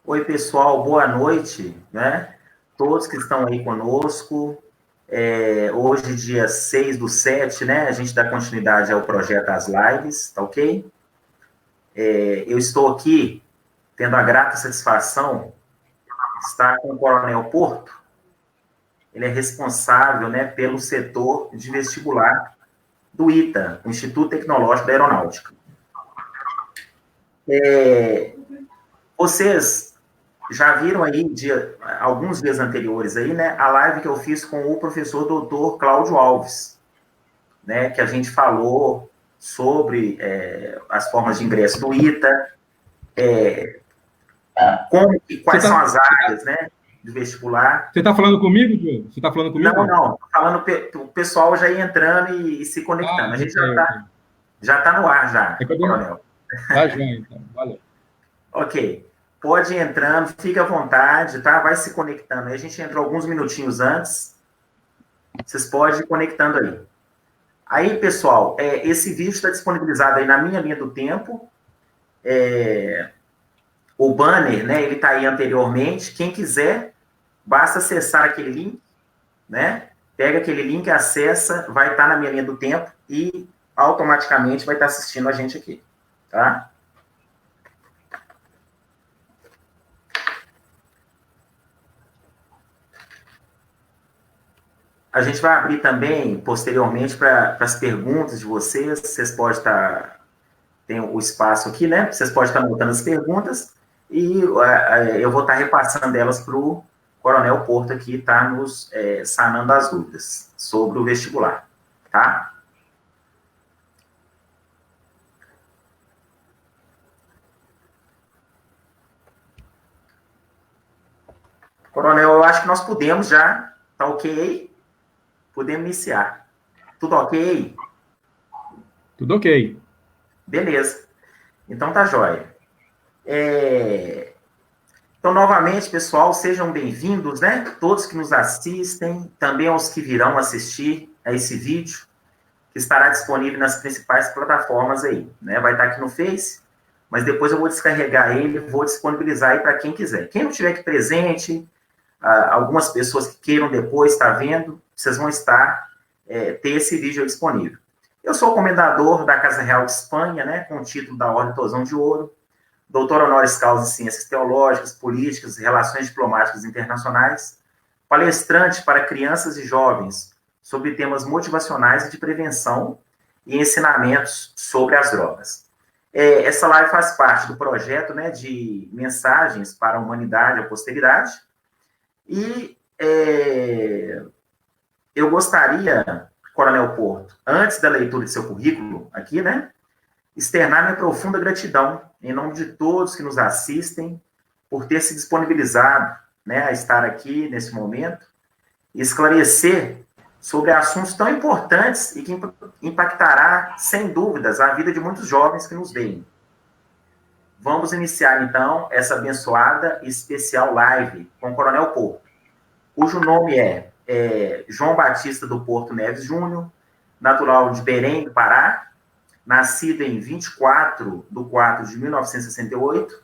Oi, pessoal, boa noite, né? Todos que estão aí conosco. Hoje, dia 6/7, né? A gente dá continuidade ao projeto As Lives, tá ok? Eu estou aqui tendo a grata satisfação de estar com o Coronel Porto. Ele é responsável, né, pelo setor de vestibular do ITA, o Instituto Tecnológico da Aeronáutica. Vocês já viram aí, alguns dias anteriores aí, né, a live que eu fiz com o professor doutor Cláudio Alves, né, que a gente falou sobre as formas de ingresso do ITA, quais são as áreas, né, do vestibular. Você está falando comigo, Diogo? Você está falando comigo? Não, falando o pessoal já ia entrando e se conectando. A gente já está no ar já, Coronel. Tá joia, então. Valeu. Ok. Pode ir entrando, fica à vontade, tá? Vai se conectando. A gente entrou alguns minutinhos antes. Vocês podem ir conectando aí. Aí, pessoal, esse vídeo está disponibilizado aí na minha linha do tempo. O banner, né? Ele está aí anteriormente. Quem quiser, basta acessar aquele link, né? Pega aquele link, acessa, vai estar na minha linha do tempo e automaticamente vai estar assistindo a gente aqui, tá? A gente vai abrir também, posteriormente, para as perguntas de vocês. Vocês podem estar... Tem o espaço aqui, né? Vocês podem estar anotando as perguntas e eu vou estar repassando elas para o Coronel Porto aqui, tá nos sanando as dúvidas sobre o vestibular, tá? Coronel, eu acho que nós podemos já, tá ok? Podemos iniciar. Tudo ok? Tudo ok. Beleza. Então tá jóia. Então, novamente, pessoal, sejam bem-vindos, né? Todos que nos assistem, também aos que virão assistir a esse vídeo, que estará disponível nas principais plataformas aí, né? Vai estar aqui no Face, mas depois eu vou descarregar ele, vou disponibilizar aí para quem quiser. Quem não estiver aqui presente, algumas pessoas que queiram depois estar vendo, vocês vão ter esse vídeo disponível. Eu sou o comendador da Casa Real de Espanha, né? Com o título da Ordem Tosão de Ouro, doutor honoris causa em Ciências Teológicas, Políticas e Relações Diplomáticas Internacionais, palestrante para crianças e jovens sobre temas motivacionais e de prevenção e ensinamentos sobre as drogas. Essa live faz parte do projeto, né, de mensagens para a humanidade e a posteridade, e eu gostaria, Coronel Porto, antes da leitura de seu currículo aqui, né, externar minha profunda gratidão em nome de todos que nos assistem por ter se disponibilizado, né, a estar aqui nesse momento e esclarecer sobre assuntos tão importantes e que impactará, sem dúvidas, a vida de muitos jovens que nos veem. Vamos iniciar, então, essa abençoada e especial live com o Coronel Porto, cujo nome é João Batista do Porto Neves Júnior, natural de Belém, do Pará, nascido em 24/4/1968,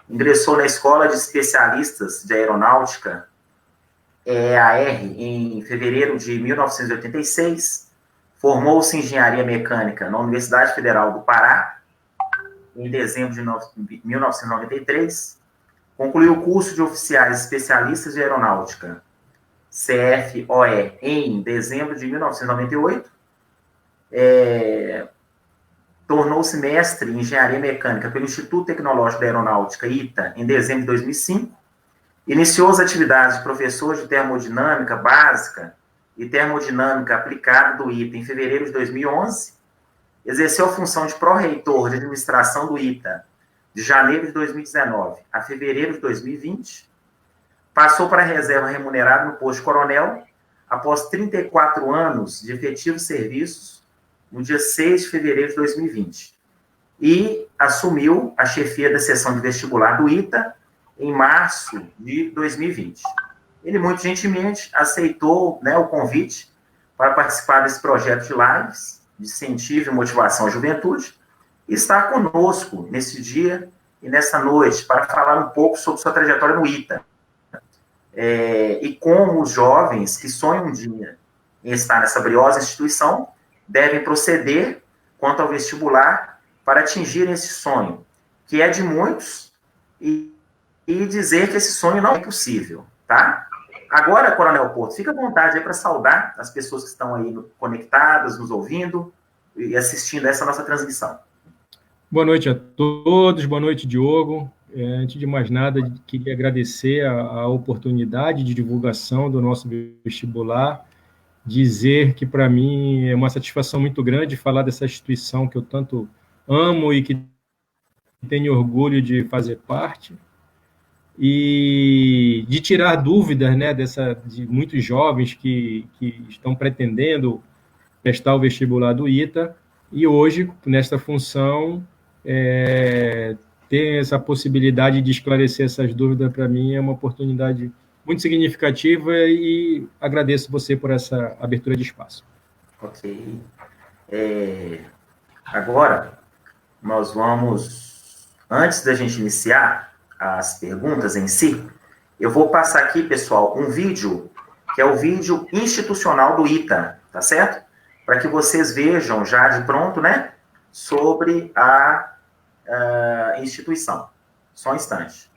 ingressou na Escola de Especialistas de Aeronáutica, EAR, em fevereiro de 1986, formou-se em Engenharia Mecânica na Universidade Federal do Pará, em dezembro de 1993, concluiu o curso de Oficiais Especialistas de Aeronáutica, CFOE, em dezembro de 1998, tornou-se mestre em Engenharia Mecânica pelo Instituto Tecnológico da Aeronáutica, ITA, em dezembro de 2005. Iniciou as atividades de professor de termodinâmica básica e termodinâmica aplicada do ITA em fevereiro de 2011. Exerceu a função de pró-reitor de administração do ITA de janeiro de 2019 a fevereiro de 2020. Passou para a reserva remunerada no posto de coronel após 34 anos de efetivos serviços no dia 6 de fevereiro de 2020, e assumiu a chefia da seção de vestibular do ITA em março de 2020. Ele, muito gentilmente, aceitou, né, o convite para participar desse projeto de lives, de incentivo e motivação à juventude, estar conosco nesse dia e nessa noite para falar um pouco sobre sua trajetória no ITA. E como os jovens que sonham um dia em estar nessa briosa instituição devem proceder quanto ao vestibular para atingir esse sonho, que é de muitos, e dizer que esse sonho não é possível, tá? Agora, Coronel Porto, fica à vontade aí para saudar as pessoas que estão aí conectadas, nos ouvindo e assistindo essa nossa transmissão. Boa noite a todos, boa noite, Diogo. Antes de mais nada, queria agradecer a oportunidade de divulgação do nosso vestibular, dizer que, para mim, é uma satisfação muito grande falar dessa instituição que eu tanto amo e que tenho orgulho de fazer parte, e de tirar dúvidas, né, de muitos jovens que estão pretendendo prestar o vestibular do ITA, e hoje, nesta função, ter essa possibilidade de esclarecer essas dúvidas, para mim, é uma oportunidade muito significativa, e agradeço você por essa abertura de espaço. Ok. Agora, nós vamos, antes da gente iniciar as perguntas em si, eu vou passar aqui, pessoal, um vídeo, que é o vídeo institucional do ITA, tá certo? Para que vocês vejam já de pronto, né, sobre a instituição. Só um instante.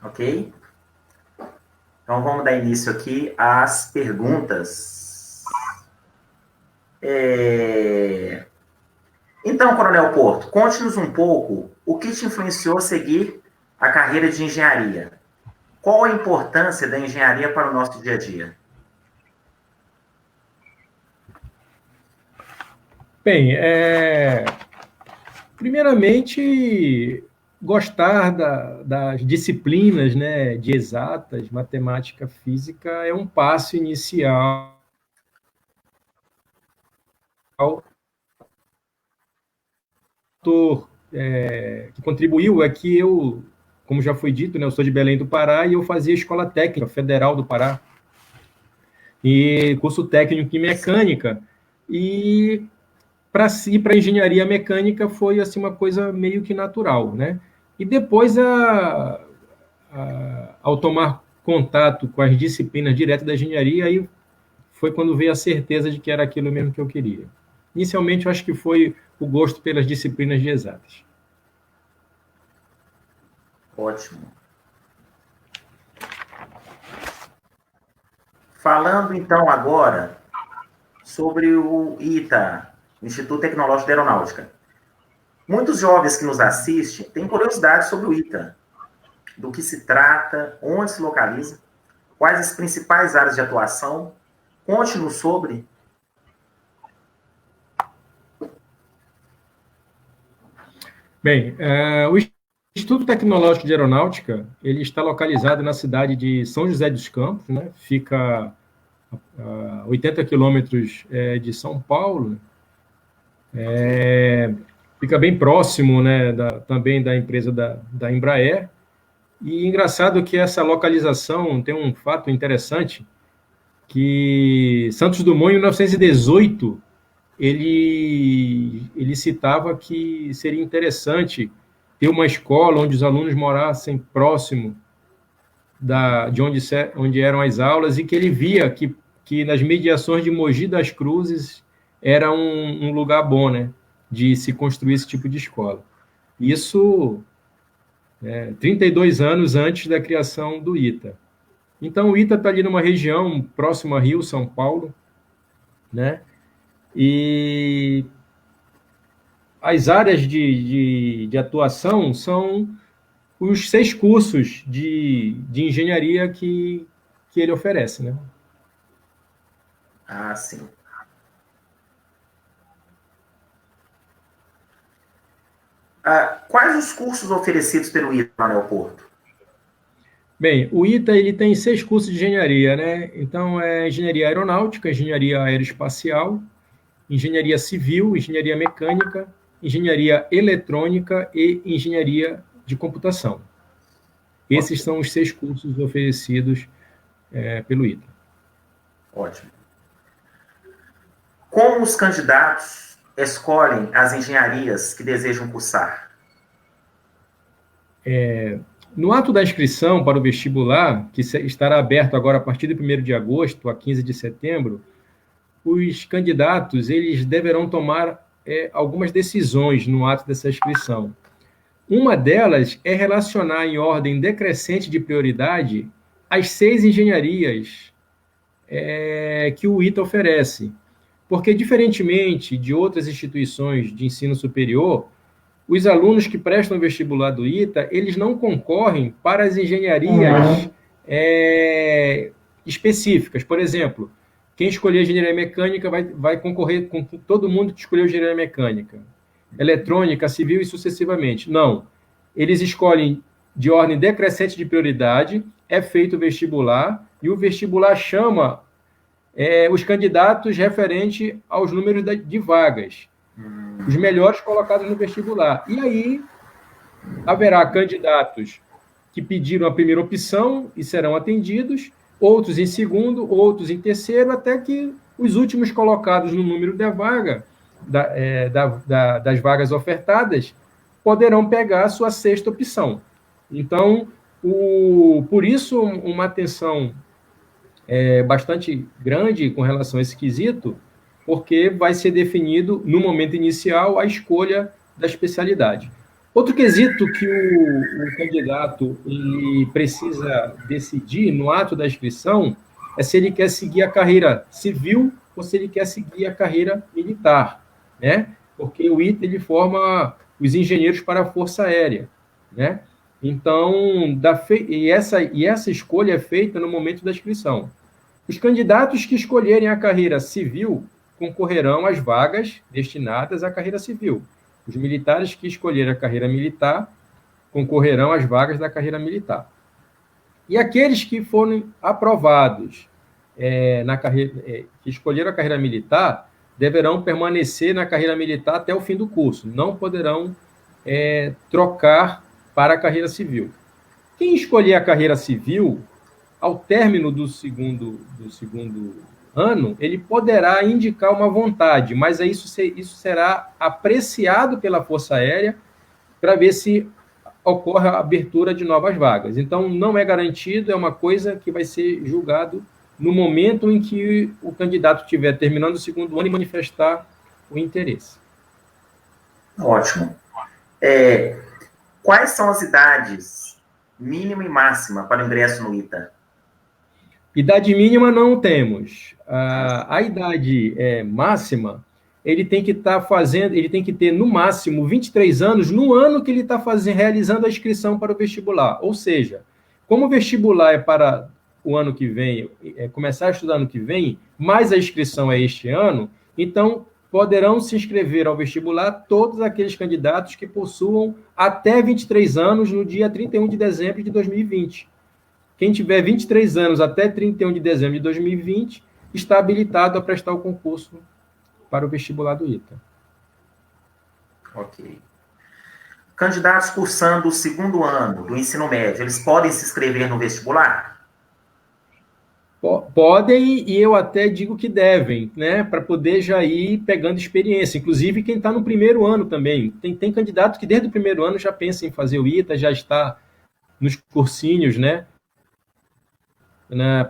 Ok? Então, vamos dar início aqui às perguntas. Então, Coronel Porto, conte-nos um pouco o que te influenciou a seguir a carreira de engenharia. Qual a importância da engenharia para o nosso dia a dia? Bem, primeiramente, gostar das disciplinas, né, de exatas, matemática, física, é um passo inicial que contribuiu é que eu, como já foi dito, né, eu sou de Belém do Pará e eu fazia Escola Técnica Federal do Pará, e curso técnico em mecânica, e para si, para engenharia mecânica, foi assim uma coisa meio que natural, né? E depois, ao tomar contato com as disciplinas diretas da engenharia, aí foi quando veio a certeza de que era aquilo mesmo que eu queria. Inicialmente, eu acho que foi o gosto pelas disciplinas de exatas. Ótimo. Falando, então, agora sobre o ITA, Instituto Tecnológico de Aeronáutica. Muitos jovens que nos assistem têm curiosidade sobre o ITA, do que se trata, onde se localiza, quais as principais áreas de atuação. Conte-nos sobre. Bem, o Instituto Tecnológico de Aeronáutica, ele está localizado na cidade de São José dos Campos, né? Fica a 80 quilômetros de São Paulo, fica bem próximo, né, também da empresa da Embraer. E engraçado que essa localização tem um fato interessante, que Santos Dumont, em 1918, ele citava que seria interessante ter uma escola onde os alunos morassem próximo de onde eram as aulas, e que ele via que nas mediações de Mogi das Cruzes era um lugar bom, né, de se construir esse tipo de escola. Isso 32 anos antes da criação do ITA. Então, o ITA está ali numa região próxima a Rio, São Paulo, né? E as áreas de atuação são os 6 cursos de engenharia que ele oferece, né? Ah, sim. Quais os cursos oferecidos pelo ITA no aeroporto? Bem, o ITA ele tem 6 cursos de engenharia, né? Então, é engenharia aeronáutica, engenharia aeroespacial, engenharia civil, engenharia mecânica, engenharia eletrônica e engenharia de computação. Esses são os 6 cursos oferecidos pelo ITA. Ótimo. Como os candidatos escolhem as engenharias que desejam cursar? No ato da inscrição para o vestibular, que estará aberto agora a partir de 1º de agosto a 15 de setembro, os candidatos eles deverão tomar algumas decisões no ato dessa inscrição. Uma delas é relacionar em ordem decrescente de prioridade as 6 engenharias que o ITA oferece. Porque, diferentemente de outras instituições de ensino superior, os alunos que prestam o vestibular do ITA, eles não concorrem para as engenharias específicas. Por exemplo, quem escolher engenharia mecânica vai concorrer com todo mundo que escolheu engenharia mecânica. Eletrônica, civil e sucessivamente. Não. Eles escolhem de ordem decrescente de prioridade, é feito o vestibular, e o vestibular chama os candidatos referente aos números de vagas. Os melhores colocados no vestibular. E aí haverá candidatos que pediram a primeira opção e serão atendidos, outros em segundo, outros em terceiro, até que os últimos colocados no número da vaga, das vagas ofertadas, poderão pegar a sua 6ª opção. Então, por isso, uma atenção bastante grande com relação a esse quesito, porque vai ser definido, no momento inicial, a escolha da especialidade. Outro quesito que o candidato ele precisa decidir no ato da inscrição é se ele quer seguir a carreira civil ou se ele quer seguir a carreira militar, né? Porque o ITA ele forma os engenheiros para a Força Aérea, né? Então, essa escolha é feita no momento da inscrição. Os candidatos que escolherem a carreira civil concorrerão às vagas destinadas à carreira civil. Os militares que escolherem a carreira militar concorrerão às vagas da carreira militar. E aqueles que forem aprovados que escolheram a carreira militar deverão permanecer na carreira militar até o fim do curso. Não poderão trocar para a carreira civil. Quem escolher a carreira civil, ao término do segundo ano, ele poderá indicar uma vontade, mas isso será apreciado pela Força Aérea para ver se ocorre a abertura de novas vagas. Então, não é garantido, é uma coisa que vai ser julgado no momento em que o candidato estiver terminando o segundo ano e manifestar o interesse. Ótimo. Quais são as idades mínima e máxima para o ingresso no ITA? Idade mínima não temos. A idade máxima, ele tem que ele tem que ter no máximo 23 anos no ano que ele está realizando a inscrição para o vestibular. Ou seja, como o vestibular é para o ano que vem, começar a estudar ano que vem, mas a inscrição é este ano, então poderão se inscrever ao vestibular todos aqueles candidatos que possuam até 23 anos no dia 31 de dezembro de 2020. Quem tiver 23 anos até 31 de dezembro de 2020 está habilitado a prestar o concurso para o vestibular do ITA. Ok. Candidatos cursando o segundo ano do ensino médio, eles podem se inscrever no vestibular? Podem, e eu até digo que devem, né, para poder já ir pegando experiência. Inclusive, quem está no primeiro ano também. Tem candidato que desde o primeiro ano já pensa em fazer o ITA, já está nos cursinhos, né,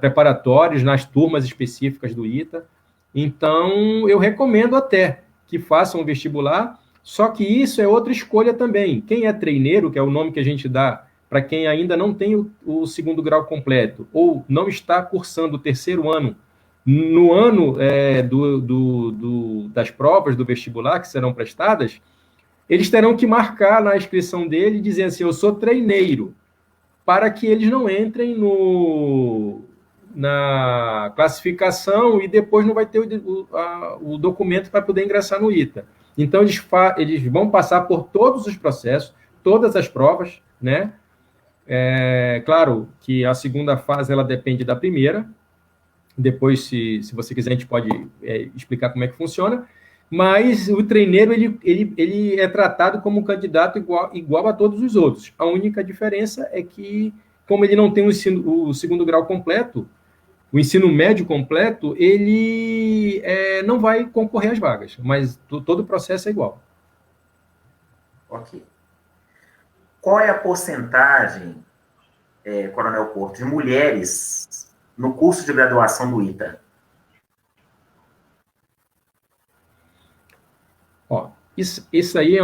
preparatórios, nas turmas específicas do ITA. Então, eu recomendo até que façam o vestibular, só que isso é outra escolha também. Quem é treineiro, que é o nome que a gente dá para quem ainda não tem o segundo grau completo, ou não está cursando o terceiro ano, no ano das provas do vestibular que serão prestadas, eles terão que marcar na inscrição dele, dizer assim, eu sou treineiro, para que eles não entrem na classificação e depois não vai ter o documento para poder ingressar no ITA. Então, eles vão passar por todos os processos, todas as provas, né? Claro que a segunda fase ela depende da primeira. Depois, se você quiser, a gente pode explicar como é que funciona. Mas o treineiro ele é tratado como um candidato igual a todos os outros. A única diferença é que, como ele não tem o segundo grau completo, o ensino médio completo, ele não vai concorrer às vagas, mas todo o processo é igual. Ok. Qual é a porcentagem, Coronel Porto, de mulheres no curso de graduação do ITA? Isso aí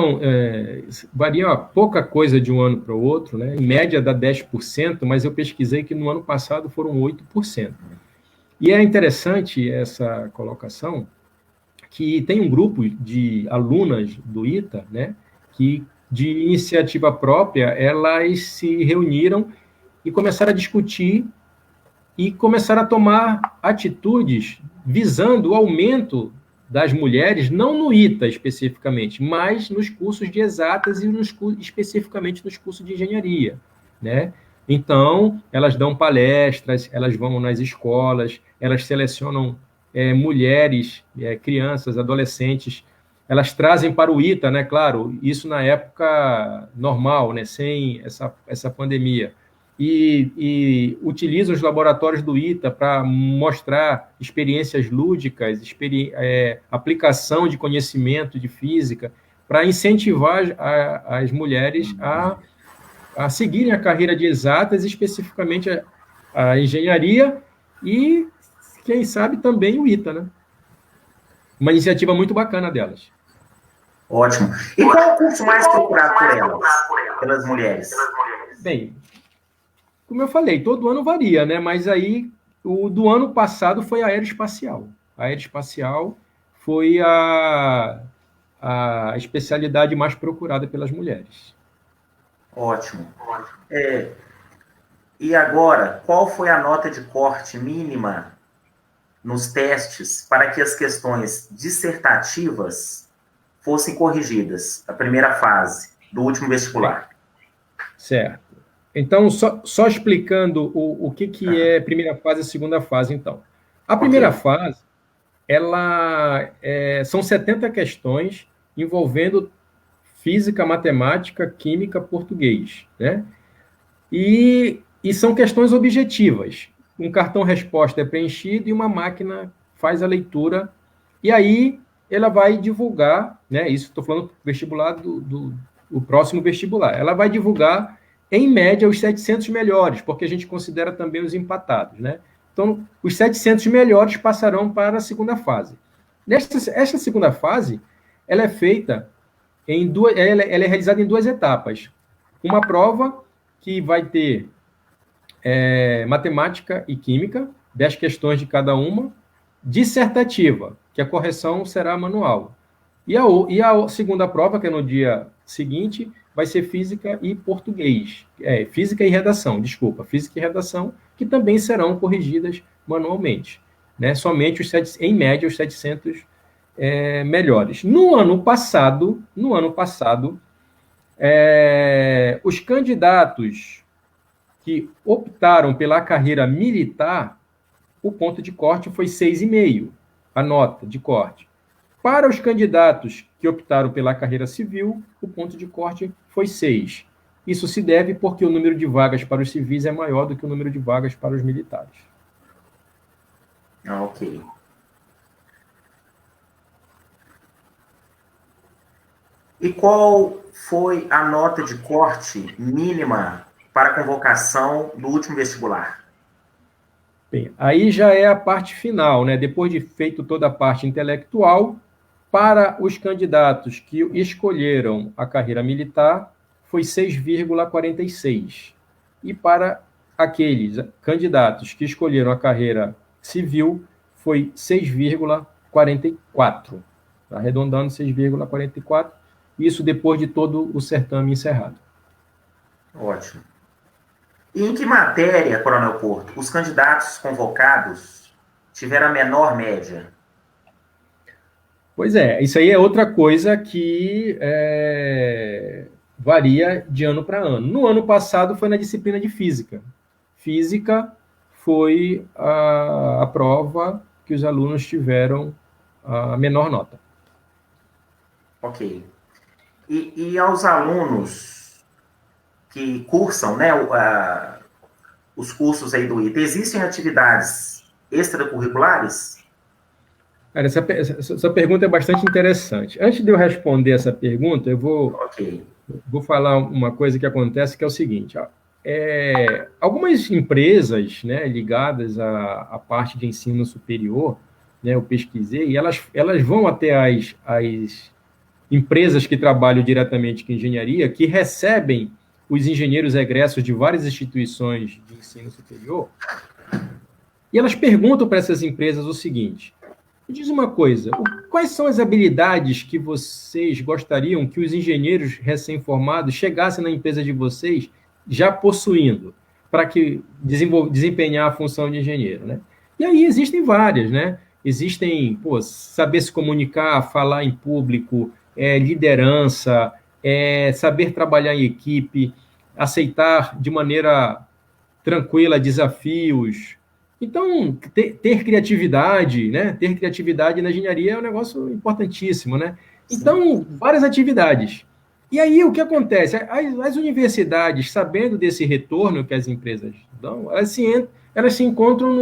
varia pouca coisa de um ano para o outro, né? Em média dá 10%, mas eu pesquisei que no ano passado foram 8%. E é interessante essa colocação, que tem um grupo de alunas do ITA, né, que de iniciativa própria, elas se reuniram e começaram a discutir e começaram a tomar atitudes visando o aumento das mulheres, não no ITA especificamente, mas nos cursos de exatas e especificamente nos cursos de engenharia, né? Então, elas dão palestras, elas vão nas escolas, elas selecionam mulheres, crianças, adolescentes, elas trazem para o ITA, né? Claro, isso na época normal, né? Sem essa pandemia. E utilizam os laboratórios do ITA para mostrar experiências lúdicas, aplicação de conhecimento de física, para incentivar as mulheres a seguirem a carreira de exatas, especificamente a engenharia e, quem sabe, também o ITA, né? Uma iniciativa muito bacana delas. Ótimo. E qual é o curso mais procurado por elas, pelas mulheres? Bem, como eu falei, todo ano varia, né? Mas aí, o do ano passado foi aeroespacial. A aeroespacial foi a especialidade mais procurada pelas mulheres. Ótimo. E agora, qual foi a nota de corte mínima nos testes para que as questões dissertativas fossem corrigidas, a primeira fase do último vestibular? Certo. Então, só explicando o que é primeira fase e segunda fase, então. A primeira fase, são 70 questões envolvendo física, matemática, química, português, né? E são questões objetivas. Um cartão-resposta é preenchido e uma máquina faz a leitura. E aí ela vai divulgar, né? Isso estou falando do vestibular o próximo vestibular. Ela vai divulgar, em média, os 700 melhores, porque a gente considera também os empatados, né? Então, os 700 melhores passarão para a segunda fase. Esta segunda fase, ela é feita ela é realizada em 2 etapas. Uma prova que vai ter matemática e química, 10 questões de cada uma, dissertativa, que a correção será manual. E a segunda prova, que é no dia seguinte, vai ser física e português. Física e redação, física e redação, que também serão corrigidas manualmente. Né? Somente, em média, os 700 melhores. No ano passado, os candidatos que optaram pela carreira militar, o ponto de corte foi 6,5, a nota de corte. Para os candidatos que optaram pela carreira civil, o ponto de corte foi 6. Isso se deve porque o número de vagas para os civis é maior do que o número de vagas para os militares. Ok. E qual foi a nota de corte mínima para a convocação do último vestibular? Bem, aí já é a parte final, né? Depois de feito toda a parte intelectual, para os candidatos que escolheram a carreira militar, foi 6,46. E para aqueles candidatos que escolheram a carreira civil, foi 6,44. Arredondando, 6,44. Isso depois de todo o certame encerrado. Ótimo. E em que matéria, Coronel Porto, os candidatos convocados tiveram a menor média? Pois é, isso aí é outra coisa que varia de ano para ano. No ano passado foi na disciplina de física. Física foi a prova que os alunos tiveram a menor nota. Ok. E aos alunos que cursam, né, os cursos aí do ITA, existem atividades extracurriculares? Cara, essa pergunta é bastante interessante. Antes de eu responder essa pergunta, eu vou falar uma coisa que acontece, que é o seguinte. Algumas empresas, né, ligadas à parte de ensino superior, né, eu pesquisei, e elas vão até as empresas que trabalham diretamente com engenharia, que recebem os engenheiros egressos de várias instituições de ensino superior, e elas perguntam para essas empresas o seguinte: me diz uma coisa, quais são as habilidades que vocês gostariam que os engenheiros recém-formados chegassem na empresa de vocês já possuindo, para que desempenhar a função de engenheiro, né? E aí existem várias, né? Existem, saber se comunicar, falar em público, liderança, saber trabalhar em equipe, aceitar de maneira tranquila desafios. Então, ter criatividade, né? Ter criatividade na engenharia é um negócio importantíssimo, né? Então, várias atividades. E aí, o que acontece? As universidades, sabendo desse retorno que as empresas dão, elas se encontram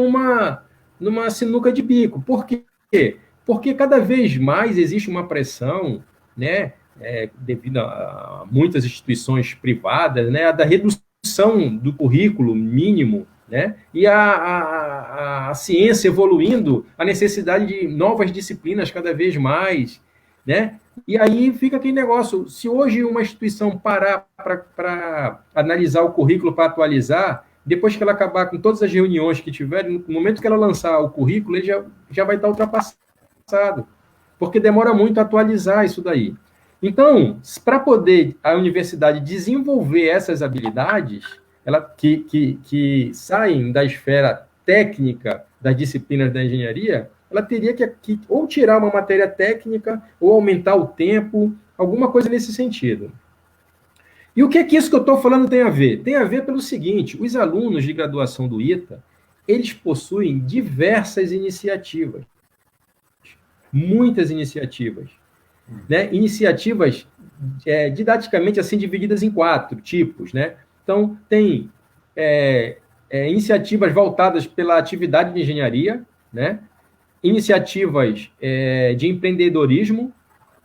numa sinuca de bico. Por quê? Porque cada vez mais existe uma pressão, né, devido a muitas instituições privadas, né, da redução do currículo mínimo, né, e a ciência evoluindo, a necessidade de novas disciplinas cada vez mais, né? E aí fica aquele negócio, se hoje uma instituição parar para analisar o currículo, para atualizar, depois que ela acabar com todas as reuniões que tiver, no momento que ela lançar o currículo, ele já vai estar ultrapassado, porque demora muito a atualizar isso daí. Então, para poder a universidade desenvolver essas habilidades, que saem da esfera técnica das disciplinas da engenharia, ela teria que ou tirar uma matéria técnica ou aumentar o tempo, alguma coisa nesse sentido. E o que é que isso que eu estou falando tem a ver? Tem a ver pelo seguinte, os alunos de graduação do ITA, eles possuem diversas iniciativas, muitas iniciativas, né? Iniciativas didaticamente assim divididas em 4 tipos, né? Então, tem iniciativas voltadas pela atividade de engenharia, né? Iniciativas de empreendedorismo,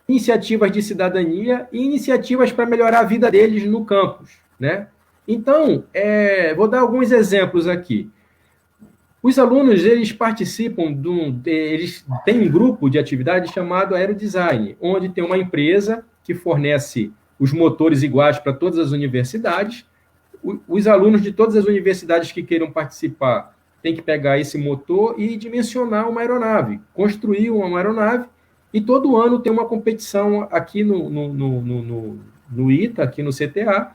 iniciativas de cidadania e iniciativas para melhorar a vida deles no campus, né? Então, vou dar alguns exemplos aqui. Os alunos, eles participam eles têm um grupo de atividade chamado Aerodesign, onde tem uma empresa que fornece os motores iguais para todas as universidades. Os alunos de todas as universidades que queiram participar têm que pegar esse motor e dimensionar uma aeronave, construir uma aeronave, e todo ano tem uma competição aqui no ITA, aqui no CTA,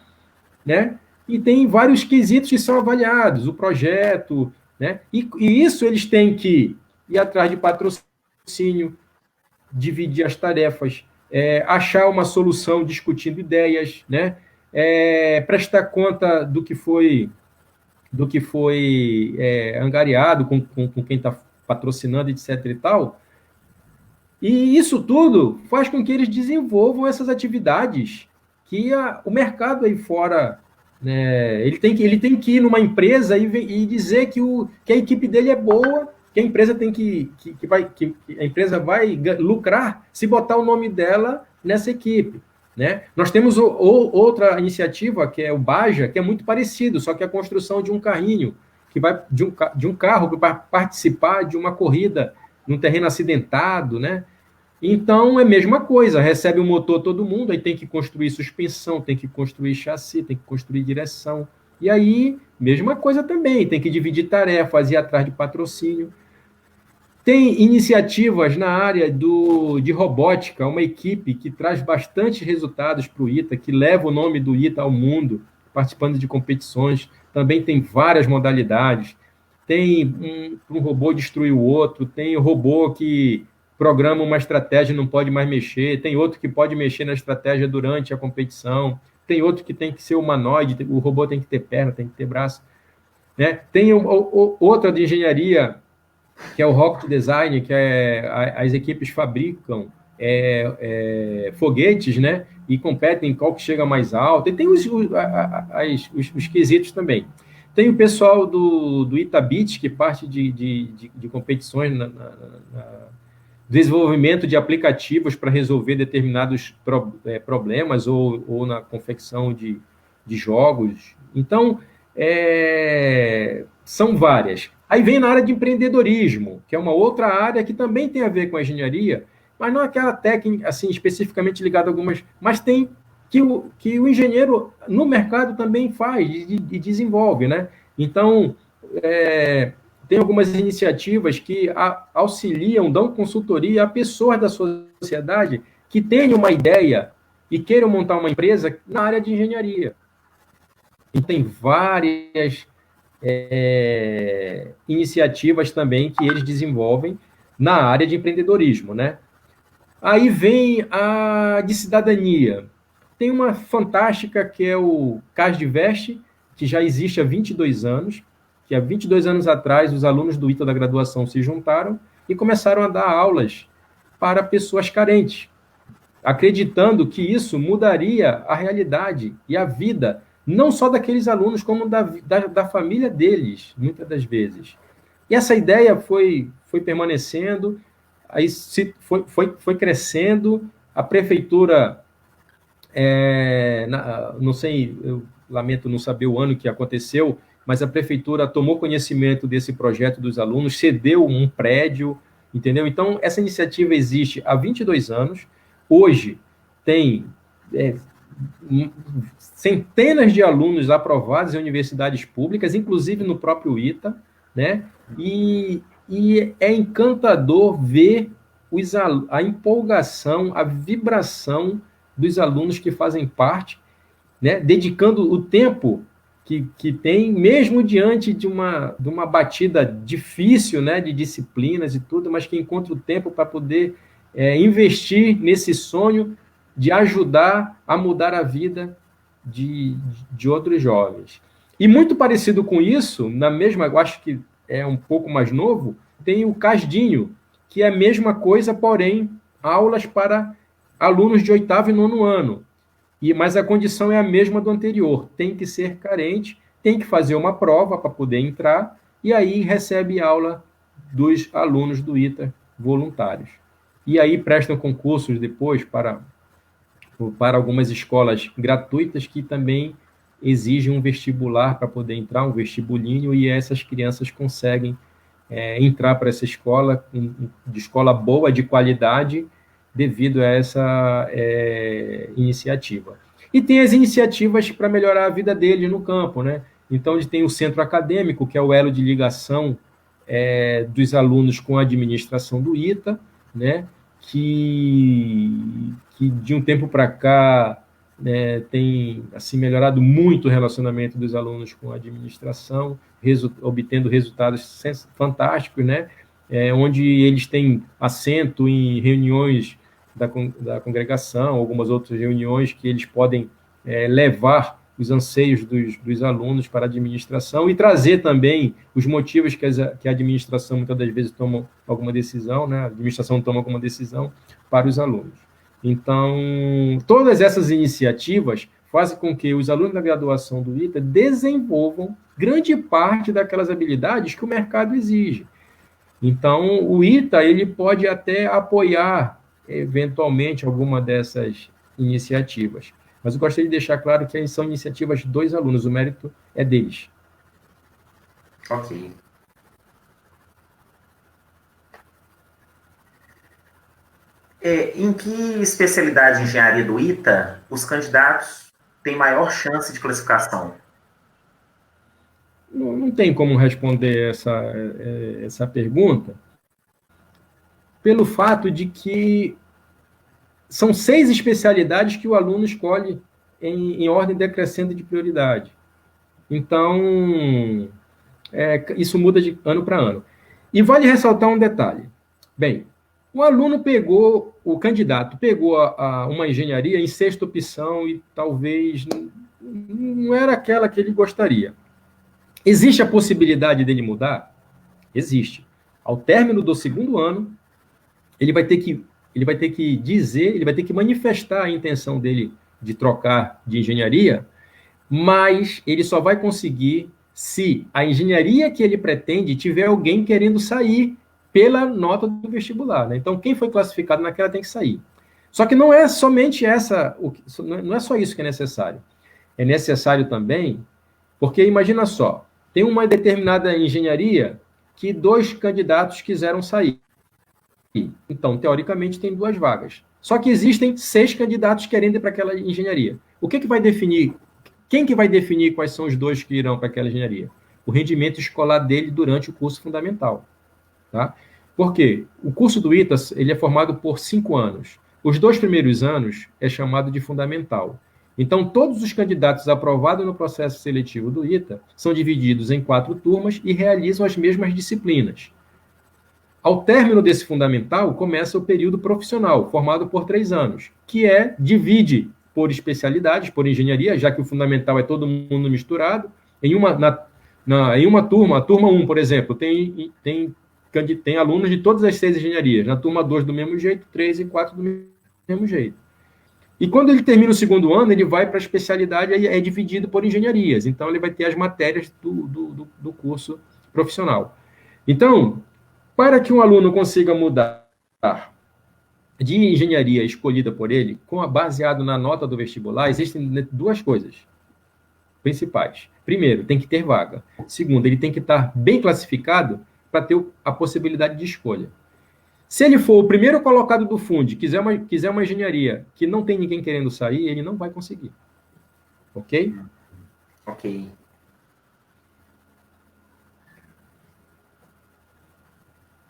né? E tem vários quesitos que são avaliados, o projeto, né? E isso eles têm que ir atrás de patrocínio, dividir as tarefas, achar uma solução discutindo ideias, né? Prestar conta do que foi angariado com quem está patrocinando, etc. e tal. E isso tudo faz com que eles desenvolvam essas atividades que o mercado aí fora, né, ele tem que ir numa empresa e dizer que a equipe dele é boa, que a empresa que a empresa vai lucrar se botar o nome dela nessa equipe, né? Nós temos outra iniciativa, que é o Baja, que é muito parecido, só que é a construção de um carrinho, que vai de um carro que vai participar de uma corrida num terreno acidentado, né? Então, é a mesma coisa, recebe o motor todo mundo, aí tem que construir suspensão, tem que construir chassi, tem que construir direção. E aí, mesma coisa também, tem que dividir tarefas, ir atrás de patrocínio. Tem iniciativas na área de robótica, uma equipe que traz bastante resultados para o ITA, que leva o nome do ITA ao mundo, participando de competições. Também tem várias modalidades. Tem um robô destruir o outro, tem o robô que programa uma estratégia e não pode mais mexer, tem outro que pode mexer na estratégia durante a competição, tem outro que tem que ser humanoide, o robô tem que ter perna, tem que ter braço. Né? Tem outra de engenharia, que é o Rocket Design, que as equipes fabricam foguetes, né? E competem em qual que chega mais alto. E tem os quesitos também. Tem o pessoal do Itabit, que parte de competições na desenvolvimento de aplicativos para resolver determinados problemas ou na confecção de jogos. Então, são várias. Aí vem na área de empreendedorismo, que é uma outra área que também tem a ver com a engenharia, mas não é aquela técnica assim, especificamente ligada a algumas, mas tem que o engenheiro no mercado também faz e desenvolve, né? Então, tem algumas iniciativas que auxiliam, dão consultoria a pessoas da sociedade que tenham uma ideia e queiram montar uma empresa na área de engenharia. E tem várias iniciativas também que eles desenvolvem na área de empreendedorismo, né? Aí vem a de cidadania. Tem uma fantástica que é o CASDivest, que já existe há 22 anos, que há 22 anos atrás os alunos do ITA da graduação se juntaram e começaram a dar aulas para pessoas carentes, acreditando que isso mudaria a realidade e a vida, não só daqueles alunos, como da família deles, muitas das vezes. E essa ideia foi permanecendo, aí foi crescendo, a prefeitura, não sei, eu lamento não saber o ano que aconteceu, mas a prefeitura tomou conhecimento desse projeto dos alunos, cedeu um prédio, entendeu? Então, essa iniciativa existe há 22 anos, hoje tem centenas de alunos aprovados em universidades públicas, inclusive no próprio ITA, né? E é encantador ver a empolgação, a vibração dos alunos que fazem parte, né? Dedicando o tempo que tem, mesmo diante de uma batida difícil, né? De disciplinas e tudo, mas que encontra o tempo para poder investir nesse sonho de ajudar a mudar a vida de outros jovens. E muito parecido com isso, na mesma, eu acho que é um pouco mais novo, tem o CASDinho, que é a mesma coisa, porém, aulas para alunos de 8º e 9º ano. Mas a condição é a mesma do anterior, tem que ser carente, tem que fazer uma prova para poder entrar, e aí recebe aula dos alunos do ITA voluntários. E aí prestam concursos depois para algumas escolas gratuitas que também exigem um vestibular para poder entrar, um vestibulinho, e essas crianças conseguem entrar para essa escola, de escola boa, de qualidade, devido a essa iniciativa. E tem as iniciativas para melhorar a vida deles no campo, né? Então, tem o centro acadêmico, que é o elo de ligação dos alunos com a administração do ITA, né? Que de um tempo para cá tem assim, melhorado muito o relacionamento dos alunos com a administração, obtendo resultados fantásticos, né? Onde eles têm assento em reuniões da congregação, algumas outras reuniões que eles podem levar os anseios dos alunos para a administração e trazer também os motivos que a administração muitas das vezes toma alguma decisão, né? A administração toma alguma decisão para os alunos. Então, todas essas iniciativas fazem com que os alunos da graduação do ITA desenvolvam grande parte daquelas habilidades que o mercado exige. Então, o ITA ele pode até apoiar, eventualmente, alguma dessas iniciativas. Mas eu gostaria de deixar claro que são iniciativas dos alunos, o mérito é deles. Ok. Em que especialidade de engenharia do ITA os candidatos têm maior chance de classificação? Não tem como responder essa pergunta, pelo fato de que são 6 especialidades que o aluno escolhe em ordem decrescente de prioridade. Então, isso muda de ano para ano. E vale ressaltar um detalhe. Bem, o candidato pegou uma engenharia em 6ª opção e talvez não era aquela que ele gostaria. Existe a possibilidade dele mudar? Existe. Ao término do 2º ano, ele vai ter que manifestar a intenção dele de trocar de engenharia, mas ele só vai conseguir se a engenharia que ele pretende tiver alguém querendo sair pela nota do vestibular, né? Então, quem foi classificado naquela tem que sair. Só que não é somente não é só isso que é necessário. É necessário também, porque imagina só, tem uma determinada engenharia que 2 candidatos quiseram sair. Então, teoricamente, tem 2 vagas. Só que existem 6 candidatos querendo ir para aquela engenharia. O que vai definir? Quem que vai definir quais são os 2 que irão para aquela engenharia? O rendimento escolar dele durante o curso fundamental. Tá? Por quê? O curso do ITA ele é formado por 5 anos. Os 2 primeiros anos é chamado de fundamental. Então, todos os candidatos aprovados no processo seletivo do ITA são divididos em 4 turmas e realizam as mesmas disciplinas. Ao término desse fundamental, começa o período profissional, formado por 3 anos, que divide por especialidades, por engenharia, já que o fundamental é todo mundo misturado. Em uma turma, a turma 1, por exemplo, tem alunos de todas as 6 engenharias. Na turma 2, do mesmo jeito, 3 e 4 do mesmo jeito. E quando ele termina o 2º ano, ele vai para a especialidade e é dividido por engenharias. Então, ele vai ter as matérias do curso profissional. Então, para que um aluno consiga mudar de engenharia escolhida por ele, baseado na nota do vestibular, existem 2 coisas principais. Primeiro, tem que ter vaga. Segundo, ele tem que estar bem classificado para ter a possibilidade de escolha. Se ele for o primeiro colocado do fundo, quiser uma engenharia que não tem ninguém querendo sair, ele não vai conseguir. Ok? Ok.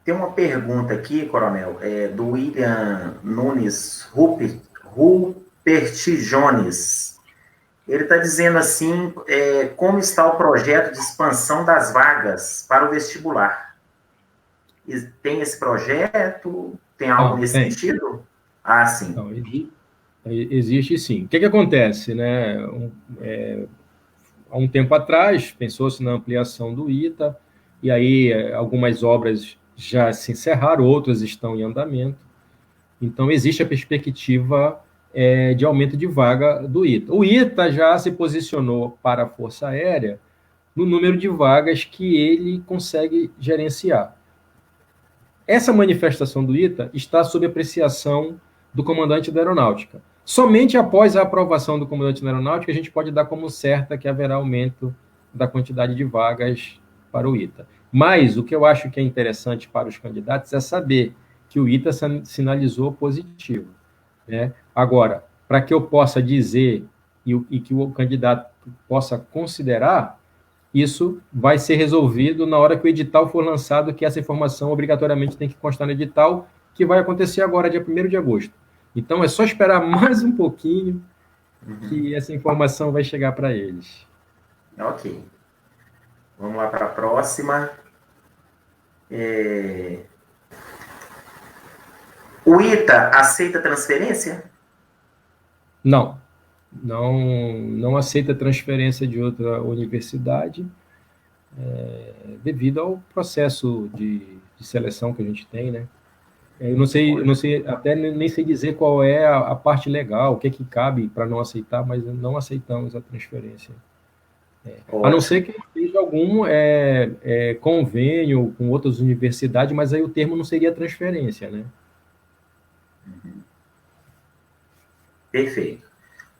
Tem uma pergunta aqui, Coronel, do William Nunes Rupert Jones. Ele está dizendo assim, como está o projeto de expansão das vagas para o vestibular? Tem esse projeto? Tem algo nesse sentido? Ah, sim. Não, existe sim. O que acontece, né? Há um tempo atrás, pensou-se na ampliação do ITA, e aí algumas obras já se encerraram, outras estão em andamento. Então, existe a perspectiva de aumento de vaga do ITA. O ITA já se posicionou para a Força Aérea no número de vagas que ele consegue gerenciar. Essa manifestação do ITA está sob apreciação do comandante da Aeronáutica. Somente após a aprovação do comandante da Aeronáutica, a gente pode dar como certa que haverá aumento da quantidade de vagas para o ITA. Mas o que eu acho que é interessante para os candidatos é saber que o ITA sinalizou positivo, né? Agora, para que eu possa dizer e que o candidato possa considerar, isso vai ser resolvido na hora que o edital for lançado, que essa informação obrigatoriamente tem que constar no edital, que vai acontecer agora, dia 1º de agosto. Então, é só esperar mais um pouquinho que essa informação vai chegar para eles. Ok. Vamos lá para a próxima. O ITA aceita transferência? Não aceita transferência de outra universidade, devido ao processo de seleção que a gente tem, né? Eu não sei, até nem sei dizer qual é a parte legal, o que é que cabe para não aceitar, mas não aceitamos a transferência. A não ser que seja algum convênio com outras universidades, mas aí o termo não seria transferência, né? Perfeito.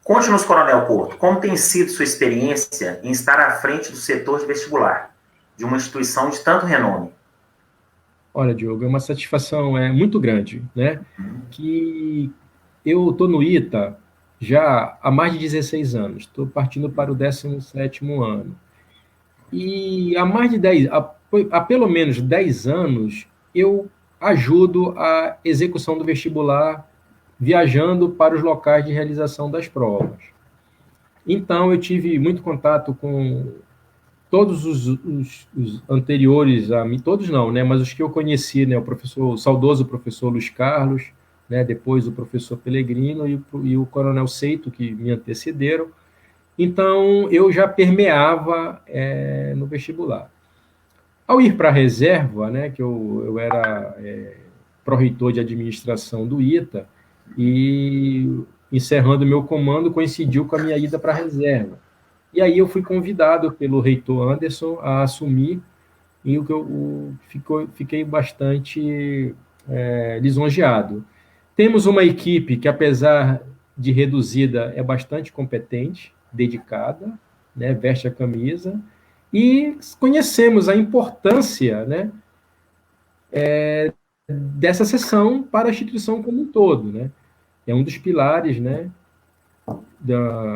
Conte-nos, Coronel Porto, como tem sido sua experiência em estar à frente do setor de vestibular, de uma instituição de tanto renome? Olha, Diogo, é uma satisfação muito grande, né? Que eu estou no ITA já há mais de 16 anos, estou partindo para o 17º ano. E há pelo menos 10 anos, eu ajudo a execução do vestibular viajando para os locais de realização das provas. Então, eu tive muito contato com todos os anteriores a mim, todos não, né, mas os que eu conheci, né, o saudoso professor Luiz Carlos, né, depois o professor Pellegrino e o coronel Seito, que me antecederam. Então, eu já permeava no vestibular. Ao ir para a reserva, né, que eu era pró-reitor de administração do ITA, e encerrando meu comando, coincidiu com a minha ida para a reserva. E aí eu fui convidado pelo reitor Anderson a assumir, e fiquei bastante lisonjeado. Temos uma equipe que, apesar de reduzida, é bastante competente, dedicada, né, veste a camisa, e conhecemos a importância, né, dessa sessão para a instituição como um todo, né? É um dos pilares, né,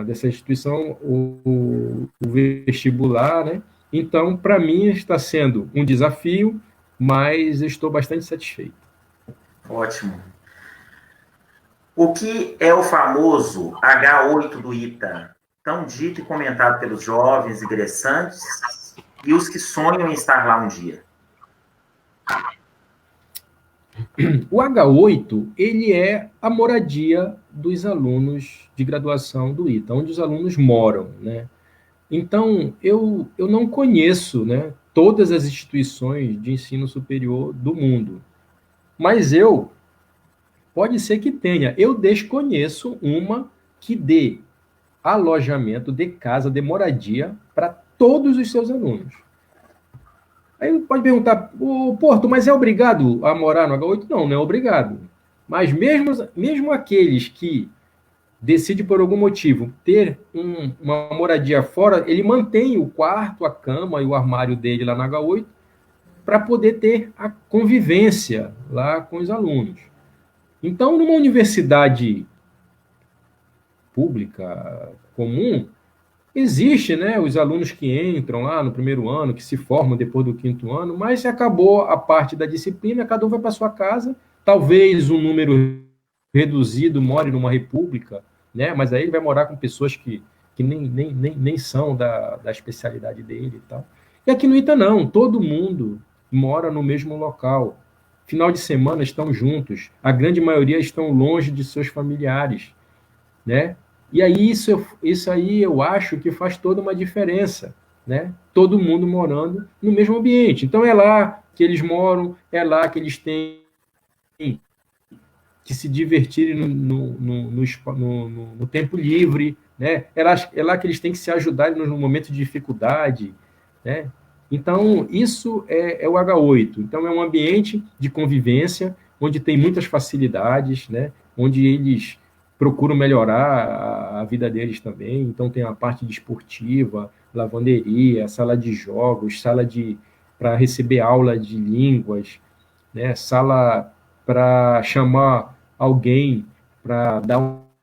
dessa instituição, o vestibular, né? Então, para mim, está sendo um desafio, mas estou bastante satisfeito. Ótimo. O que é o famoso H8 do ITA, tão dito e comentado pelos jovens ingressantes e os que sonham em estar lá um dia? O H8, ele é a moradia dos alunos de graduação do ITA, onde os alunos moram, né? Então, eu não conheço, né, todas as instituições de ensino superior do mundo, mas pode ser que tenha. Eu desconheço uma que dê alojamento, de casa, de moradia para todos os seus alunos. Aí pode perguntar, Porto, mas é obrigado a morar no H8? Não, não é obrigado. Mas mesmo aqueles que decidem por algum motivo ter uma moradia fora, ele mantém o quarto, a cama e o armário dele lá no H8, para poder ter a convivência lá com os alunos. Então, numa universidade pública comum, existe, né, os alunos que entram lá no primeiro ano, que se formam depois do quinto ano, mas acabou a parte da disciplina, cada um vai para sua casa, talvez um número reduzido more numa república, né, mas aí ele vai morar com pessoas que nem são da especialidade dele e tal. E aqui no Ita não, todo mundo mora no mesmo local. Final de semana estão juntos, a grande maioria estão longe de seus familiares, né? E aí isso aí eu acho que faz toda uma diferença, né? Todo mundo morando no mesmo ambiente. Então é lá que eles moram, é lá que eles têm que se divertirem no tempo livre, né? É lá que eles têm que se ajudar no momento de dificuldade, né? Então, isso é o H8. Então, é um ambiente de convivência, onde tem muitas facilidades, né? Onde eles procuram melhorar a vida deles também. Então, tem a parte desportiva, lavanderia, sala de jogos, sala para receber aula de línguas, né? Sala para chamar alguém para dar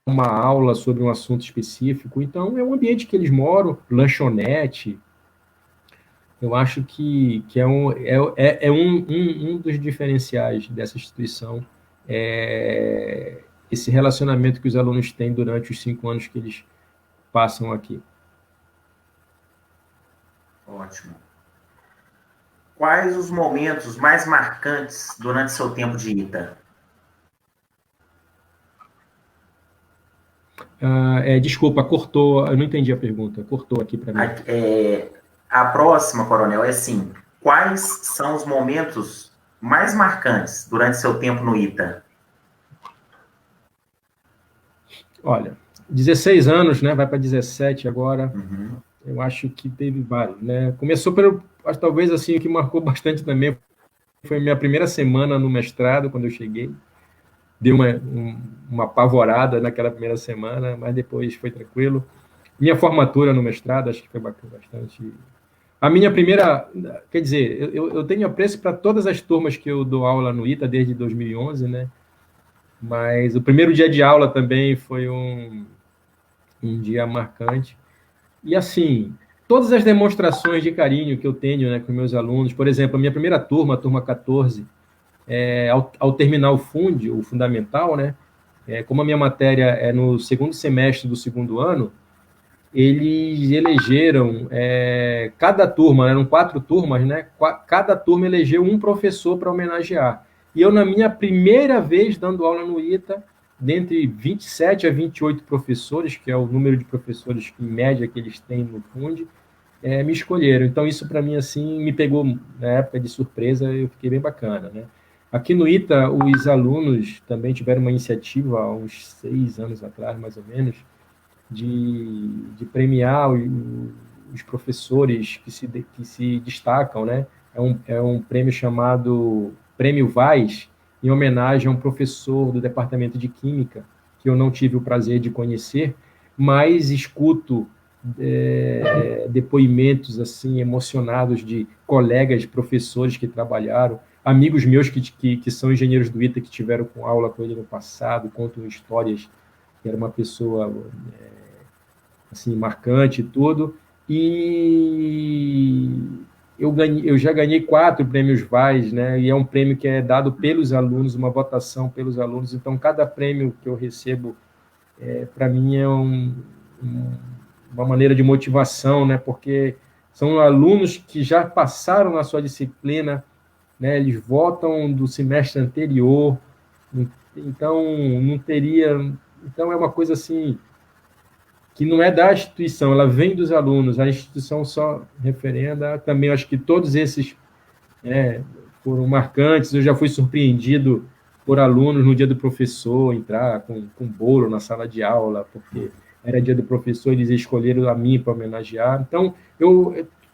uma aula sobre um assunto específico. Então, é um ambiente que eles moram, lanchonete. Eu acho que um dos diferenciais dessa instituição, é esse relacionamento que os alunos têm durante os 5 anos que eles passam aqui. Ótimo. Quais os momentos mais marcantes durante seu tempo de ITA? Desculpa, cortou, eu não entendi a pergunta, cortou aqui para mim. A próxima, Coronel, é assim: quais são os momentos mais marcantes durante seu tempo no ITA? Olha, 16 anos, né? Vai para 17 agora. Uhum. Eu acho que teve vários, né? Começou pelo, talvez assim, o que marcou bastante também foi minha primeira semana no mestrado, quando eu cheguei. Deu uma apavorada naquela primeira semana, mas depois foi tranquilo. Minha formatura no mestrado, acho que foi bastante. A minha primeira, quer dizer, eu tenho apreço para todas as turmas que eu dou aula no ITA desde 2011, né? Mas o primeiro dia de aula também foi um dia marcante. E assim, todas as demonstrações de carinho que eu tenho, né, com meus alunos, por exemplo, a minha primeira turma, a turma 14, ao terminar o fundamental, né, como a minha matéria é no segundo semestre do segundo ano, eles elegeram, cada turma, eram 4 turmas, né, cada turma elegeu um professor para homenagear. E eu, na minha primeira vez dando aula no ITA, dentre 27 a 28 professores, que é o número de professores em média que eles têm no Fundi, me escolheram. Então, isso para mim, assim, me pegou na época de surpresa, eu fiquei bem bacana, né? Aqui no ITA, os alunos também tiveram uma iniciativa, há uns 6 anos atrás, mais ou menos, de premiar os professores que se destacam, né? É um prêmio chamado Prêmio Vaz, em homenagem a um professor do Departamento de Química, que eu não tive o prazer de conhecer, mas escuto depoimentos assim emocionados de colegas, professores que trabalharam, amigos meus que são engenheiros do ITA, que tiveram com aula com ele no passado, contam histórias, que era uma pessoa assim, marcante e tudo, e eu já ganhei 4 prêmios Vaz, né? E é um prêmio que é dado pelos alunos, uma votação pelos alunos. Então, cada prêmio que eu recebo, para mim, é uma maneira de motivação, né? Porque são alunos que já passaram na sua disciplina, né? Eles votam do semestre anterior, então não teria. Então, é uma coisa assim que não é da instituição, ela vem dos alunos, a instituição só referenda. Também acho que todos esses foram marcantes. Eu já fui surpreendido por alunos no dia do professor entrar com bolo na sala de aula, porque era dia do professor, eles escolheram a mim para homenagear. Então,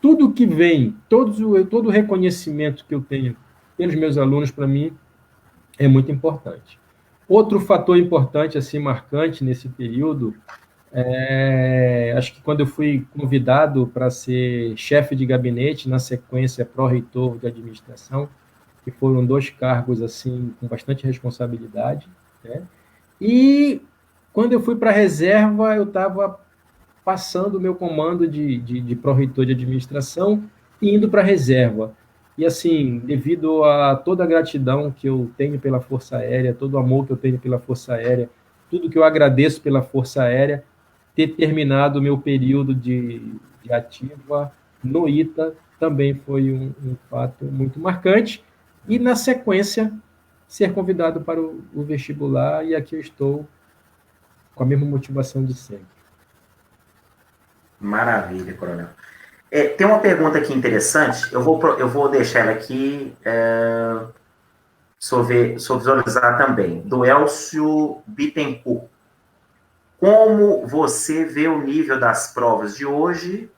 tudo que vem, todo o reconhecimento que eu tenho pelos meus alunos, para mim, é muito importante. Outro fator importante, assim, marcante nesse período, Acho que quando eu fui convidado para ser chefe de gabinete, na sequência, pró-reitor de administração, que foram 2 cargos assim com bastante responsabilidade, né? E quando eu fui para a reserva, eu estava passando o meu comando de pró-reitor de administração e indo para a reserva. E assim, devido a toda a gratidão que eu tenho pela Força Aérea, todo o amor que eu tenho pela Força Aérea, tudo que eu agradeço pela Força Aérea, ter terminado o meu período de ativa no ITA também foi um fato muito marcante. E, na sequência, ser convidado para o vestibular, e aqui eu estou com a mesma motivação de sempre. Maravilha, coronel. Tem uma pergunta aqui interessante, eu vou deixar ela aqui, visualizar também, do Elcio Bittencourt. Como você vê o nível das provas de hoje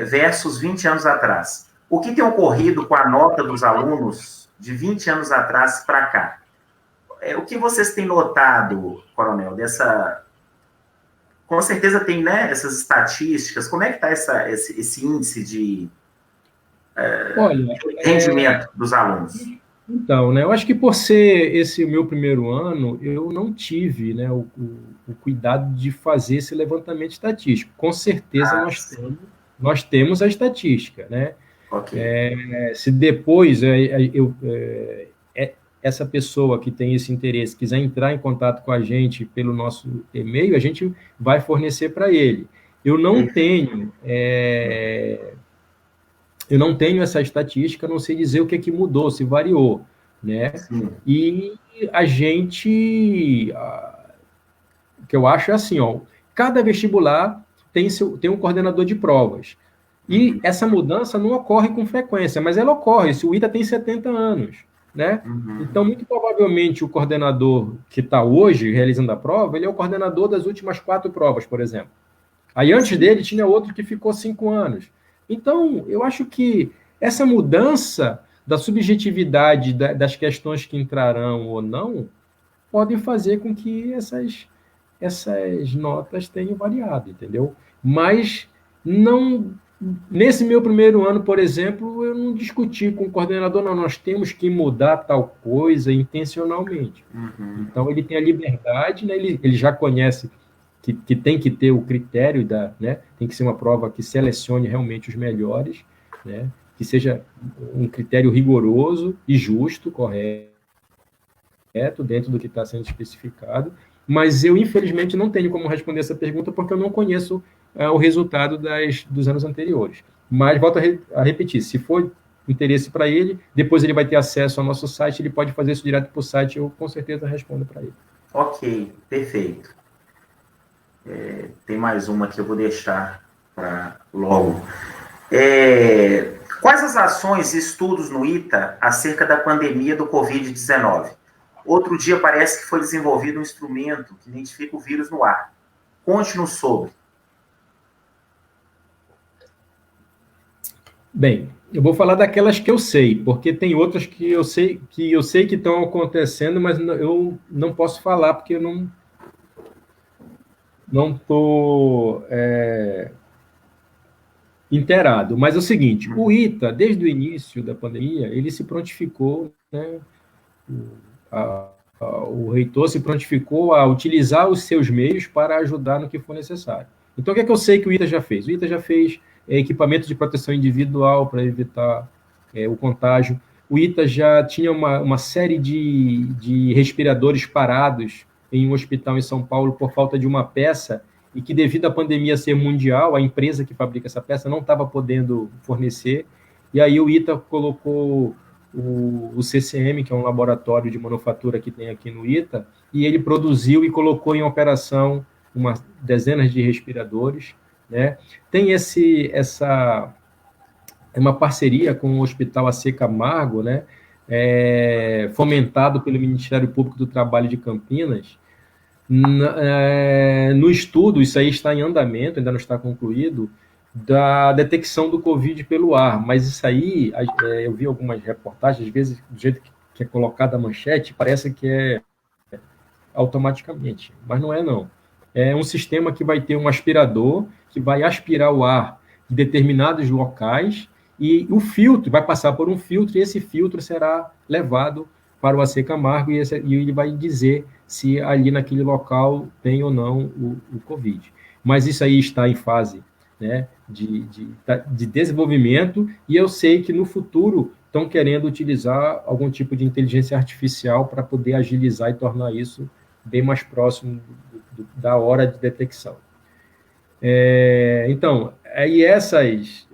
versus 20 anos atrás? O que tem ocorrido com a nota dos alunos de 20 anos atrás para cá? O que vocês têm notado, coronel, dessa... Com certeza tem, né, essas estatísticas. Como é que está esse índice de rendimento dos alunos? Então, né, eu acho que por ser esse o meu primeiro ano, eu não tive, né, o cuidado de fazer esse levantamento estatístico. Com certeza nós temos a estatística, né? Okay. Se depois essa pessoa que tem esse interesse quiser entrar em contato com a gente pelo nosso e-mail, a gente vai fornecer para ele. Eu não tenho essa estatística, não sei dizer o que mudou, se variou, né? Sim. E a gente, o que eu acho é assim, ó, cada vestibular tem um coordenador de provas. E essa mudança não ocorre com frequência, mas ela ocorre se o ITA tem 70 anos, né? Então, muito provavelmente, o coordenador que está hoje realizando a prova, ele é o coordenador das últimas 4 provas, por exemplo. Aí, antes dele, tinha outro que ficou 5 anos. Então, eu acho que essa mudança da subjetividade das questões que entrarão ou não podem fazer com que essas notas tenham variado, entendeu? Mas não... Nesse meu primeiro ano, por exemplo, eu não discuti com o coordenador, não, nós temos que mudar tal coisa intencionalmente. Então, ele tem a liberdade, né? Ele já conhece que tem que ter o critério né? Tem que ser uma prova que selecione realmente os melhores, né? Que seja um critério rigoroso e justo, correto, dentro do que está sendo especificado. Mas eu, infelizmente, não tenho como responder essa pergunta porque eu não conheço o resultado dos anos anteriores. Mas, volto a repetir, se for interesse para ele, depois ele vai ter acesso ao nosso site, ele pode fazer isso direto para o site, eu com certeza respondo para ele. Ok, perfeito. Tem mais uma que eu vou deixar para logo. Quais as ações e estudos no ITA acerca da pandemia do Covid-19? Outro dia parece que foi desenvolvido um instrumento que identifica o vírus no ar. Conte-nos sobre. Bem, eu vou falar daquelas que eu sei, porque tem outras que eu sei que estão acontecendo, mas eu não posso falar porque eu não estou inteirado. Mas é o seguinte, o ITA, desde o início da pandemia, ele se prontificou, né, o reitor se prontificou a utilizar os seus meios para ajudar no que for necessário. Então, o que é que eu sei que o ITA já fez? O ITA já fez equipamento de proteção individual para evitar o contágio. O ITA já tinha uma série de respiradores parados em um hospital em São Paulo por falta de uma peça e que, devido à pandemia ser mundial, a empresa que fabrica essa peça não estava podendo fornecer. E aí o ITA colocou o CCM, que é um laboratório de manufatura que tem aqui no ITA, e ele produziu e colocou em operação dezenas de respiradores, né? Tem uma parceria com o Hospital AC Camargo, né? Fomentado pelo Ministério Público do Trabalho de Campinas. No estudo, isso aí está em andamento, ainda não está concluído, da detecção do Covid pelo ar, mas isso aí, eu vi algumas reportagens, às vezes, do jeito que é colocada a manchete, parece que é automaticamente, mas não é, não. é um sistema que vai ter um aspirador que vai aspirar o ar de determinados locais e o filtro vai passar por um filtro e esse filtro será levado para o AC Camargo e ele vai dizer se ali naquele local tem ou não o Covid. Mas isso aí está em fase, né, de desenvolvimento, e eu sei que no futuro estão querendo utilizar algum tipo de inteligência artificial para poder agilizar e tornar isso bem mais próximo da hora de detecção. Então, aí essas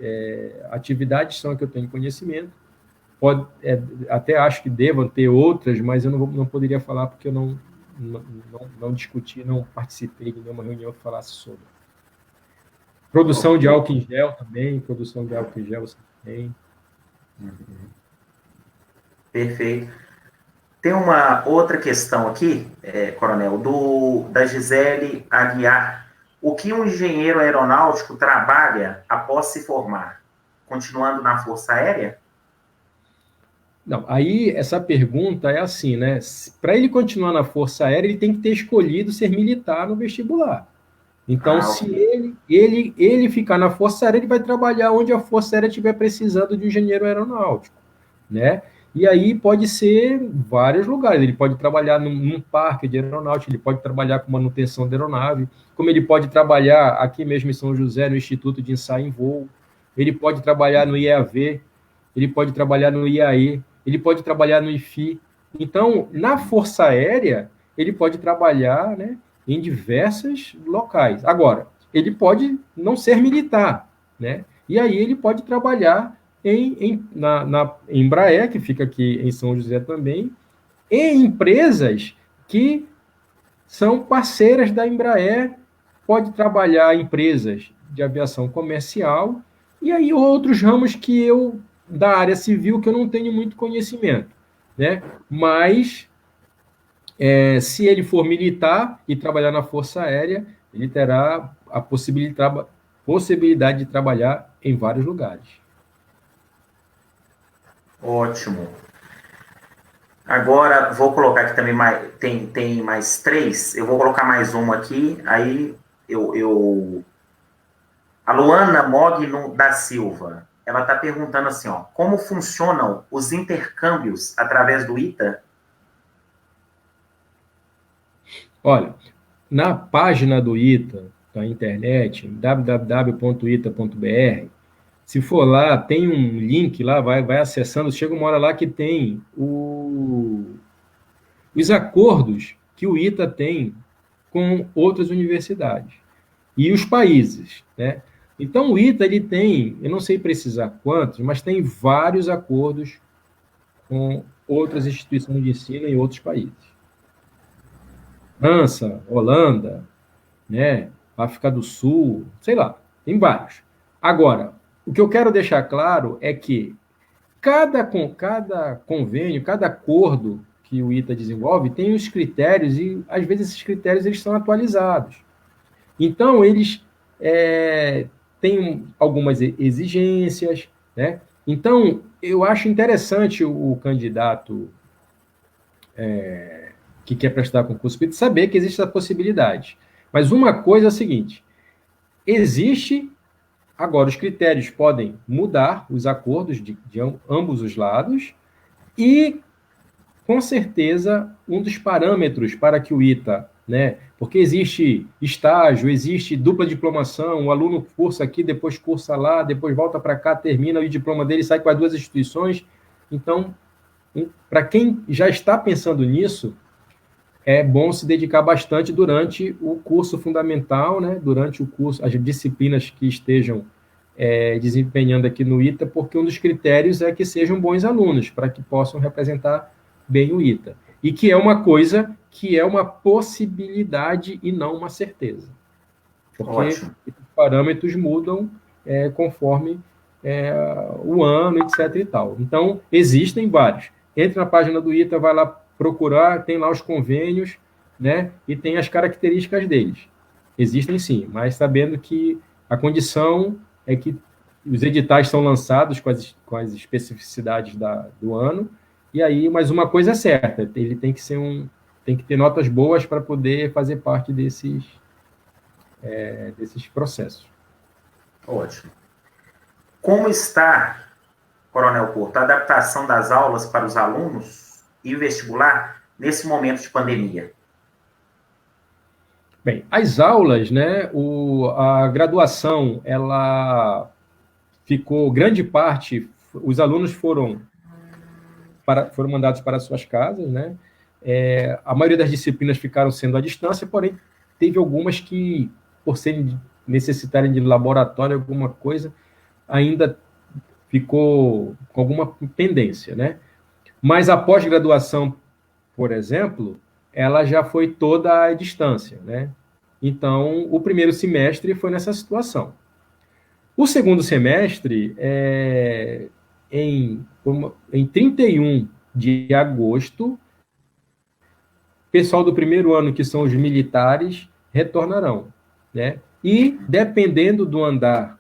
atividades são as que eu tenho conhecimento. Até acho que devam ter outras, mas eu não poderia falar porque eu não discuti, não participei de nenhuma reunião que falasse sobre. Produção de álcool em gel também, produção de álcool em gel você tem. Perfeito. Tem uma outra questão aqui, Coronel, da Gisele Aguiar. O que um engenheiro aeronáutico trabalha após se formar? Continuando na Força Aérea? Não, aí essa pergunta é assim, né? Para ele continuar na Força Aérea, ele tem que ter escolhido ser militar no vestibular. Então, se ele ficar na Força Aérea, ele vai trabalhar onde a Força Aérea estiver precisando de um engenheiro aeronáutico, né? E aí pode ser vários lugares. Ele pode trabalhar num parque de aeronáutica, ele pode trabalhar com manutenção da aeronave, como ele pode trabalhar aqui mesmo em São José, no Instituto de Ensaio em Voo, ele pode trabalhar no IAV, ele pode trabalhar no IAE, ele pode trabalhar no IFI. Então, na Força Aérea, ele pode trabalhar, né, em diversos locais. Agora, ele pode não ser militar, né? E aí ele pode trabalhar na Embraer, que fica aqui em São José também, em empresas que são parceiras da Embraer, pode trabalhar em empresas de aviação comercial, e aí outros ramos que eu, da área civil, que eu não tenho muito conhecimento, né? Mas, se ele for militar e trabalhar na Força Aérea, ele terá a possibilidade de trabalhar em vários lugares. Ótimo. Agora, vou colocar aqui também tem mais 3. Eu vou colocar mais uma aqui. Aí, a Luana Mogno da Silva, ela está perguntando assim, ó, como funcionam os intercâmbios através do ITA? Olha, na página do ITA, da internet, www.ita.br, se for lá, tem um link lá, vai acessando, chega uma hora lá que tem os acordos que o ITA tem com outras universidades e os países, né? Então, o ITA, ele tem, eu não sei precisar quantos, mas tem vários acordos com outras instituições de ensino em outros países. França, Holanda, né? África do Sul, sei lá, tem vários. Agora, o que eu quero deixar claro é que cada convênio, cada acordo que o ITA desenvolve tem os critérios e, às vezes, esses critérios eles são atualizados. Então, eles têm algumas exigências, né? Então, eu acho interessante o candidato que quer prestar concurso público saber que existe essa possibilidade. Mas uma coisa é a seguinte, agora, os critérios podem mudar, os acordos de ambos os lados, e, com certeza, um dos parâmetros para que o ITA, né, porque existe estágio, existe dupla diplomação, o aluno cursa aqui, depois cursa lá, depois volta para cá, termina, e o diploma dele sai com as duas instituições. Então, para quem já está pensando nisso, é bom se dedicar bastante durante o curso fundamental, né? Durante o curso, as disciplinas que estejam desempenhando aqui no ITA, porque um dos critérios é que sejam bons alunos, para que possam representar bem o ITA. E que é uma coisa que é uma possibilidade e não uma certeza. Porque os parâmetros mudam conforme o ano, etc. e tal. Então, existem vários. Entre na página do ITA, vai lá procurar, tem lá os convênios, né? E tem as características deles. Existem sim, mas sabendo que a condição é que os editais são lançados com as especificidades do ano, e aí, mas uma coisa é certa, ele tem que ter notas boas para poder fazer parte desses desses processos. Ótimo. Como está, Coronel Porto, a adaptação das aulas para os alunos e o vestibular nesse momento de pandemia? Bem, as aulas, né, a graduação, ela ficou, grande parte, os alunos foram mandados para suas casas, né? A maioria das disciplinas ficaram sendo à distância, porém, teve algumas que, por necessitarem de laboratório, alguma coisa, ainda ficou com alguma pendência, né? Mas a pós-graduação, por exemplo, ela já foi toda à distância, né? Então, o primeiro semestre foi nessa situação. O segundo semestre, em 31 de agosto, pessoal do primeiro ano, que são os militares, retornarão, né? E, dependendo do andar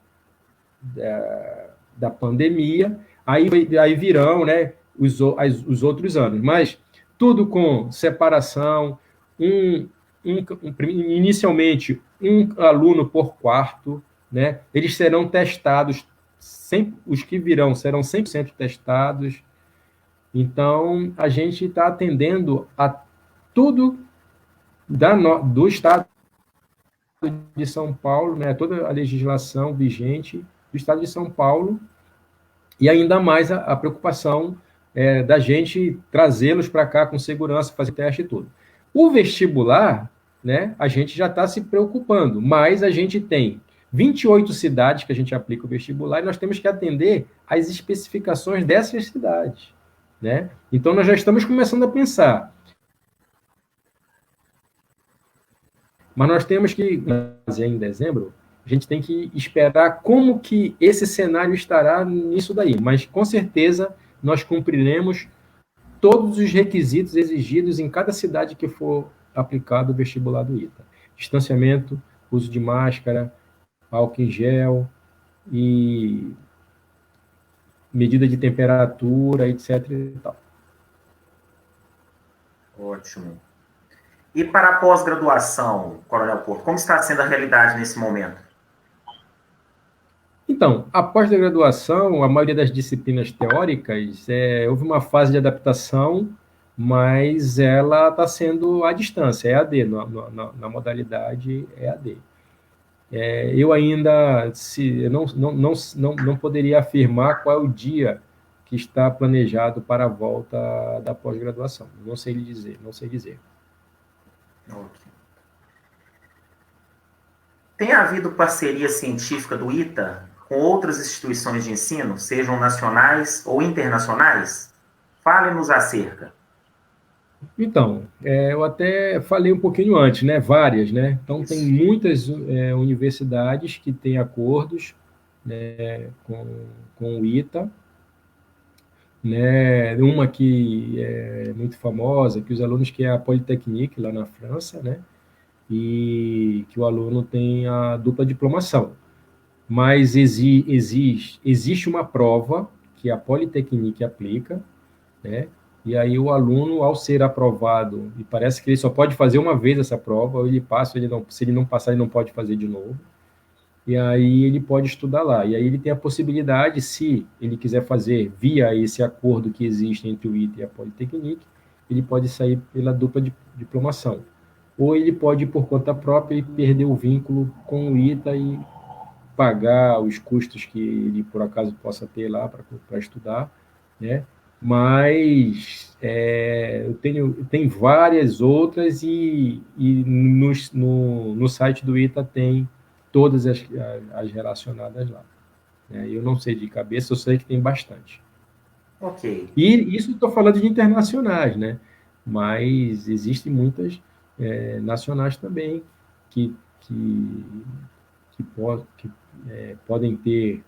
da pandemia, aí virão, né, os outros anos. Mas tudo com separação, inicialmente um aluno por quarto, né? Eles serão testados, os que virão serão 100% testados. Então, a gente está atendendo a tudo do Estado de São Paulo, né? Toda a legislação vigente do Estado de São Paulo, e ainda mais a preocupação da gente trazê-los para cá com segurança, fazer teste e tudo. O vestibular, né, a gente já está se preocupando, mas a gente tem 28 cidades que a gente aplica o vestibular e nós temos que atender às especificações dessas cidades, né? Então, nós já estamos começando a pensar. Mas nós temos que, em dezembro, a gente tem que esperar como que esse cenário estará nisso daí. Mas, com certeza, nós cumpriremos todos os requisitos exigidos em cada cidade que for aplicado o vestibular do ITA. Distanciamento, uso de máscara, álcool em gel e medida de temperatura, etc. E tal. Ótimo. E para a pós-graduação, Coronel Porto, como está sendo a realidade nesse momento? Então, após a graduação, a maioria das disciplinas teóricas, houve uma fase de adaptação, mas ela está sendo à distância, EAD, na modalidade EAD. Eu ainda eu não poderia afirmar qual é o dia que está planejado para a volta da pós-graduação. Não sei dizer. Okay. Tem havido parceria científica do ITA com outras instituições de ensino, sejam nacionais ou internacionais? Fale-nos acerca. Então, eu até falei um pouquinho antes, né? Várias, né? Então, tem muitas universidades que têm acordos, né, com o ITA, né? Uma que é muito famosa, que os alunos, que é a Polytechnique, lá na França, né? E que o aluno tem a dupla diplomação. Mas existe uma prova que a Polytechnique aplica, né? E aí o aluno, ao ser aprovado, e parece que ele só pode fazer uma vez essa prova, ou ele passa, se ele não passar, ele não pode fazer de novo. E aí ele pode estudar lá. E aí ele tem a possibilidade, se ele quiser fazer via esse acordo que existe entre o ITA e a Polytechnique, ele pode sair pela dupla diplomação. Ou ele pode ir por conta própria e perder o vínculo com o ITA e pagar os custos que ele, por acaso, possa ter lá para estudar, né? Mas tem várias outras e no site do ITA tem todas as relacionadas lá. Né? Eu não sei de cabeça, eu sei que tem bastante. Ok. E isso estou falando de internacionais, né? Mas existem muitas nacionais também que podem ter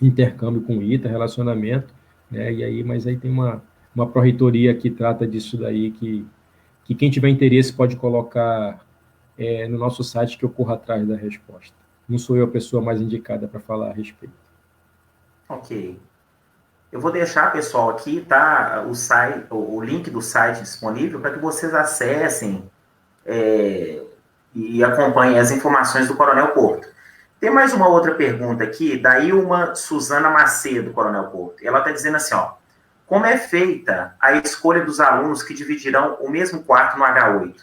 intercâmbio com o ITA, relacionamento, né? Mas aí tem uma pró-reitoria que trata disso daí, que quem tiver interesse pode colocar no nosso site, que eu corro atrás da resposta. Não sou eu a pessoa mais indicada para falar a respeito. Ok. Eu vou deixar, pessoal, aqui, tá, o link do site disponível para que vocês acessem e acompanhe as informações do Coronel Porto. Tem mais uma outra pergunta aqui, da Ilma Suzana Macedo, Coronel Porto. Ela está dizendo assim, ó, como é feita a escolha dos alunos que dividirão o mesmo quarto no H8?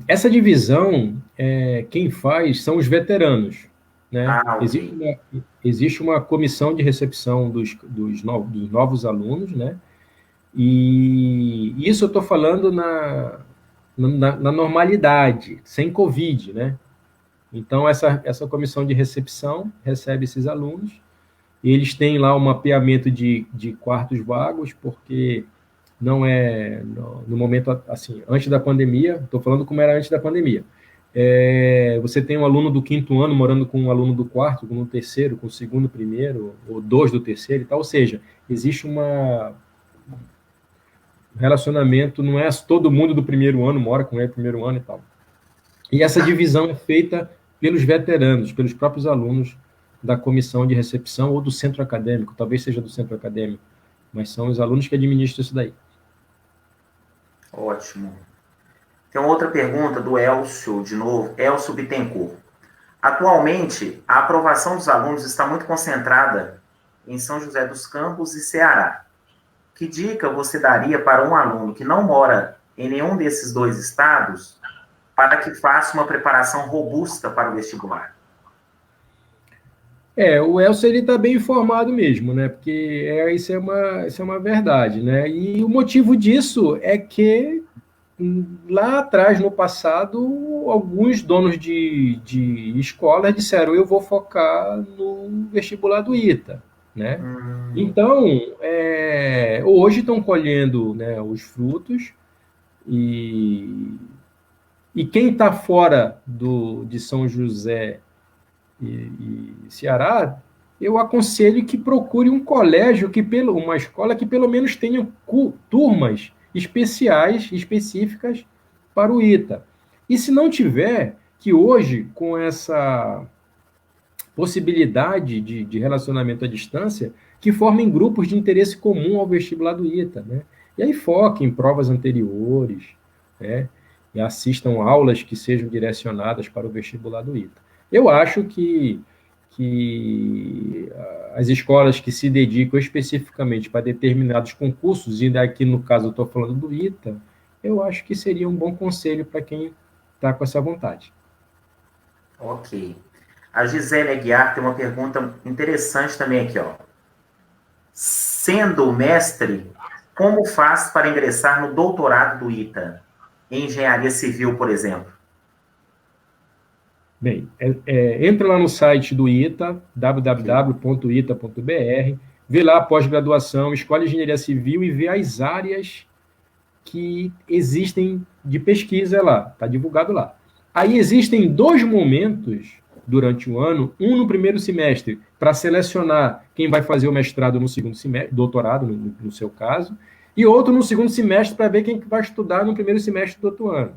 Essa divisão, quem faz são os veteranos, né? Ok. Existe uma comissão de recepção dos novos alunos, né? E isso eu estou falando na normalidade, sem Covid, né? Então, essa comissão de recepção recebe esses alunos, e eles têm lá um mapeamento de quartos vagos, porque não é no momento, assim, antes da pandemia, estou falando como era antes da pandemia. Você tem um aluno do quinto ano morando com um aluno do quarto, com o terceiro, com o segundo, primeiro, ou dois do terceiro e tal, ou seja, existe um relacionamento, não é todo mundo do primeiro ano mora com ele no primeiro ano e tal. E essa divisão é feita pelos veteranos, pelos próprios alunos da comissão de recepção ou do centro acadêmico, talvez seja do centro acadêmico, mas são os alunos que administram isso daí. Ótimo. Tem uma outra pergunta do Elcio, de novo, Elcio Bittencourt. Atualmente, a aprovação dos alunos está muito concentrada em São José dos Campos e Ceará. Que dica você daria para um aluno que não mora em nenhum desses dois estados para que faça uma preparação robusta para o vestibular? O Elcio ele está bem informado mesmo, né? Porque isso é uma verdade, né? E o motivo disso é que lá atrás, no passado, alguns donos de escolas disseram: eu vou focar no vestibular do ITA, né? Então, hoje estão colhendo, né, os frutos, e quem está fora de São José e Ceará, eu aconselho que procure um colégio, uma escola que pelo menos tenha turmas específicas para o ITA. E se não tiver, que hoje, com essa possibilidade de relacionamento à distância, que formem grupos de interesse comum ao vestibular do ITA, né? E aí foquem em provas anteriores, né? E assistam aulas que sejam direcionadas para o vestibular do ITA. Eu acho que as escolas que se dedicam especificamente para determinados concursos, e aqui no caso eu estou falando do ITA, eu acho que seria um bom conselho para quem está com essa vontade. Ok. A Gisele Aguiar tem uma pergunta interessante também aqui, ó. Sendo mestre, como faz para ingressar no doutorado do ITA? Em engenharia civil, por exemplo. Bem, entra lá no site do ITA, www.ita.br, vê lá a pós-graduação, escolhe engenharia civil e vê as áreas que existem de pesquisa lá, está divulgado lá. Aí existem 2 momentos durante o ano, um no primeiro semestre, para selecionar quem vai fazer o mestrado no segundo semestre, doutorado, no seu caso, e outro no segundo semestre para ver quem vai estudar no primeiro semestre do outro ano.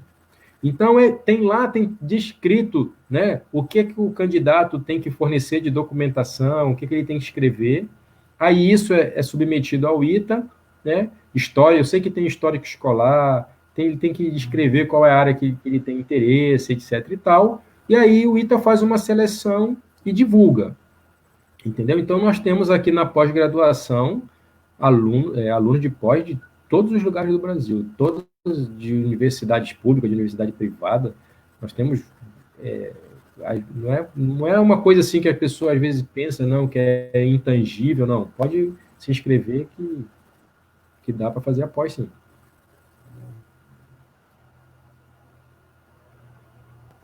Então, tem descrito, né, o que o candidato tem que fornecer de documentação, o que ele tem que escrever. Aí isso é submetido ao ITA, né? História, eu sei que tem histórico escolar, ele tem que descrever qual é a área que ele tem interesse, etc. e tal. E aí o ITA faz uma seleção e divulga. Entendeu? Então, nós temos aqui na pós-graduação alunos de pós de todos os lugares do Brasil, todos de universidades públicas, de universidade privada. Nós temos... não é uma coisa assim que a pessoa às vezes pensa, não, que é intangível, não. Pode se inscrever que dá para fazer a pós, sim.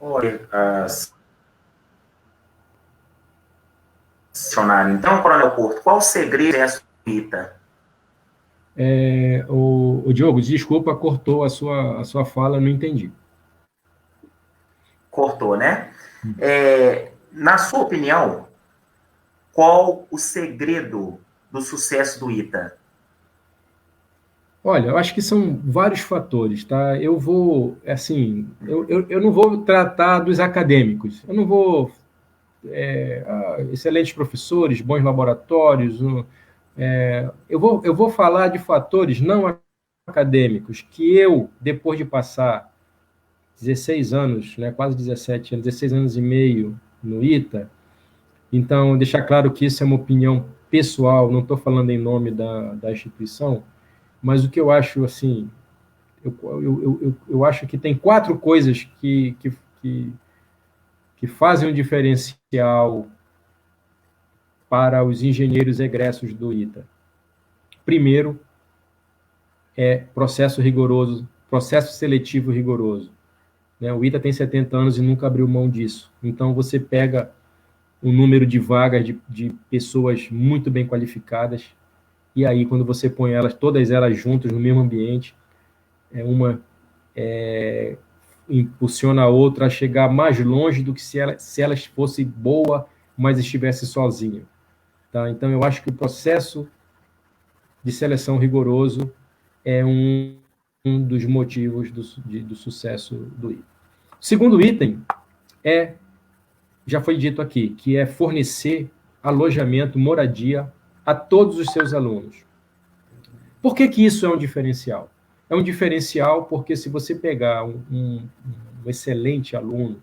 Oi, então, Coronel Porto, qual o segredo dessa ITA? O Diogo, desculpa, cortou a sua fala, não entendi. Cortou, né? Na sua opinião, qual o segredo do sucesso do ITA? Olha, eu acho que são vários fatores, tá? Eu vou, assim, eu não vou tratar dos acadêmicos, eu não vou... excelentes professores, bons laboratórios, eu vou falar de fatores não acadêmicos que eu, depois de passar 16 anos, né, quase 17 anos, 16 anos e meio no ITA. Então, deixar claro que isso é uma opinião pessoal, não estou falando em nome da instituição, mas o que eu acho, assim, eu acho que tem 4 coisas que fazem um diferencial para os engenheiros egressos do ITA. Primeiro, processo rigoroso, processo seletivo rigoroso. Né? O ITA tem 70 anos e nunca abriu mão disso. Então, você pega um número de vagas de pessoas muito bem qualificadas, e aí, quando você põe todas elas juntas no mesmo ambiente, uma impulsiona a outra a chegar mais longe do que se elas fosse boa, mas estivesse sozinha. Tá? Então, eu acho que o processo de seleção rigoroso é um dos motivos do sucesso do ITA. O segundo item já foi dito aqui, que é fornecer alojamento, moradia a todos os seus alunos. Por que isso é um diferencial? É um diferencial porque se você pegar um excelente aluno,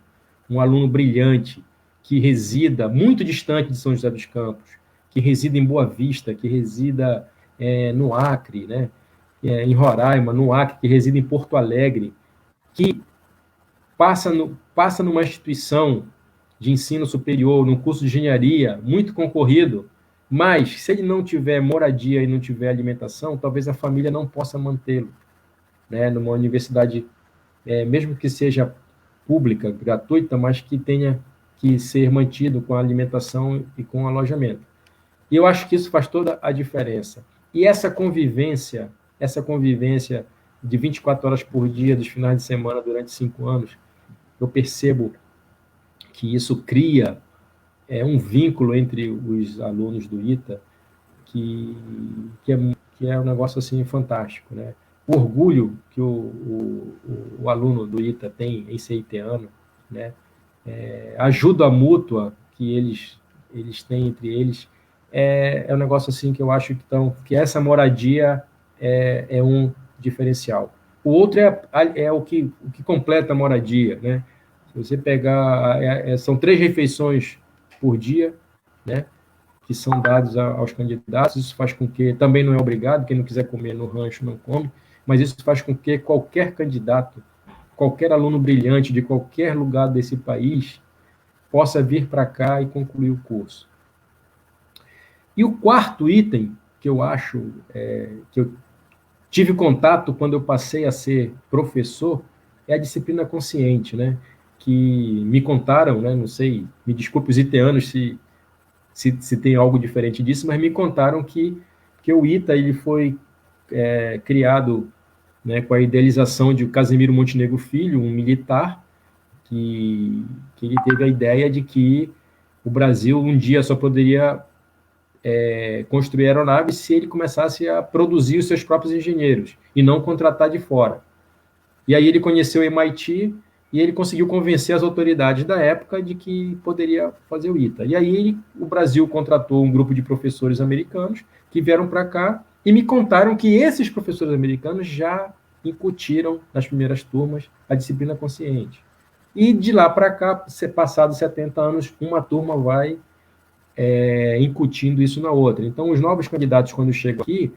um aluno brilhante, que resida muito distante de São José dos Campos, que resida em Boa Vista, que resida no Acre, né? Em Roraima, no Acre, que reside em Porto Alegre, que passa numa instituição de ensino superior, num curso de engenharia, muito concorrido, mas se ele não tiver moradia e não tiver alimentação, talvez a família não possa mantê-lo, né? Numa universidade, mesmo que seja pública, gratuita, mas que tenha que ser mantido com alimentação e com alojamento. E eu acho que isso faz toda a diferença. E essa convivência de 24 horas por dia, dos finais de semana, durante 5 anos, eu percebo que isso cria um vínculo entre os alunos do ITA que é um negócio assim fantástico, né? O orgulho que o aluno do ITA tem em ser iteano, né? A ajuda mútua que eles têm entre eles é um negócio assim que eu acho que essa moradia é um diferencial. O outro é o que completa a moradia, né? Se você pegar, são 3 refeições por dia, né, que são dados aos candidatos. Isso faz com que, também não é obrigado, quem não quiser comer no rancho não come, mas isso faz com que qualquer candidato, qualquer aluno brilhante de qualquer lugar desse país possa vir para cá e concluir o curso. E o quarto item que eu acho que eu tive contato quando eu passei a ser professor é a disciplina consciente, né? Que me contaram, né? Não sei, me desculpe os iteanos se tem algo diferente disso, mas me contaram que o ITA ele foi criado, né, com a idealização de Casimiro Montenegro Filho, um militar, que ele teve a ideia de que o Brasil um dia só poderia construir aeronaves se ele começasse a produzir os seus próprios engenheiros e não contratar de fora. E aí ele conheceu o MIT e ele conseguiu convencer as autoridades da época de que poderia fazer o ITA. E aí o Brasil contratou um grupo de professores americanos que vieram para cá e me contaram que esses professores americanos já incutiram nas primeiras turmas a disciplina consciente. E de lá para cá, passados 70 anos, uma turma vai incutindo isso na outra. Então, os novos candidatos, quando chegam aqui,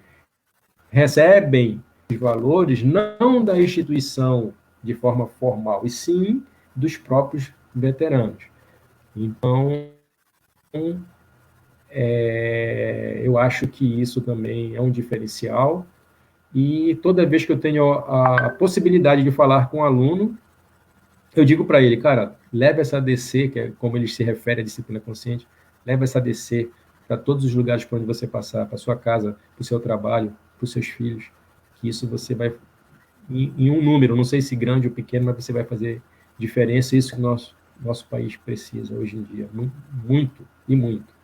recebem os valores não da instituição de forma formal, e sim dos próprios veteranos. Então, eu acho que isso também é um diferencial, e toda vez que eu tenho a possibilidade de falar com um aluno, eu digo para ele, cara, leve essa DC, que é como ele se refere à disciplina consciente, leve essa DC para todos os lugares por onde você passar, para sua casa, para o seu trabalho, para os seus filhos, que isso você vai, em um número, não sei se grande ou pequeno, mas você vai fazer diferença, isso que o nosso país precisa hoje em dia, muito e muito.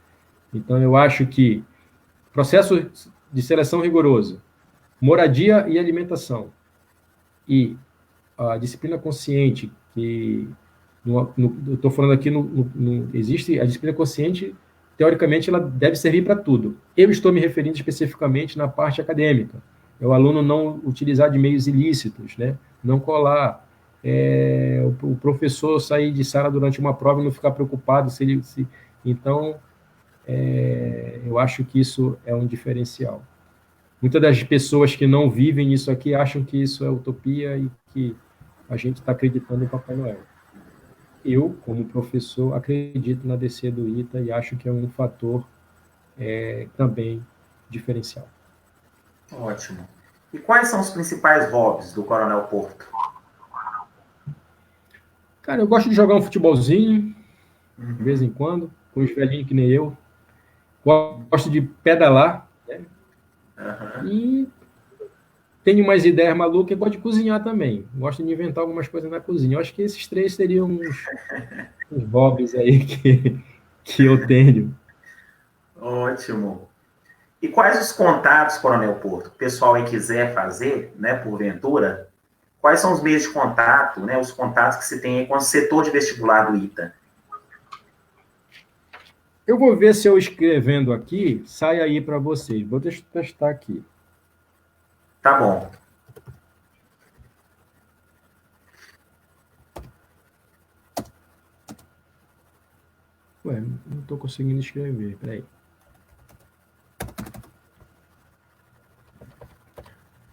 Então, eu acho que processo de seleção rigoroso, moradia e alimentação, e a disciplina consciente, que eu estou falando aqui, existe a disciplina consciente, teoricamente, ela deve servir para tudo. Eu estou me referindo especificamente na parte acadêmica. É o aluno não utilizar de meios ilícitos, né? Não colar, o professor sair de sala durante uma prova e não ficar preocupado se ele... Então, eu acho que isso é um diferencial. Muitas das pessoas que não vivem isso aqui acham que isso é utopia e que a gente está acreditando em Papai Noel. Eu, como professor, acredito na DC do ITA e acho que é um fator também diferencial. Ótimo. E quais são os principais hobbies do Coronel Porto? Cara, eu gosto de jogar um futebolzinho, de vez em quando, com os velhinhos que nem eu. Gosto de pedalar, né? E tenho umas ideias malucas e gosto de cozinhar também. Gosto de inventar algumas coisas na cozinha. Eu acho que esses três seriam uns hobbies aí que eu tenho. Ótimo. E quais os contatos, Coronel Porto, que o pessoal aí quiser fazer, né, porventura, quais são os meios de contato, né, os contatos que se tem aí com o setor de vestibular do ITA? Eu vou ver se eu escrevendo aqui, sai aí para vocês. Vou testar aqui. Tá bom. Ué, não estou conseguindo escrever, peraí.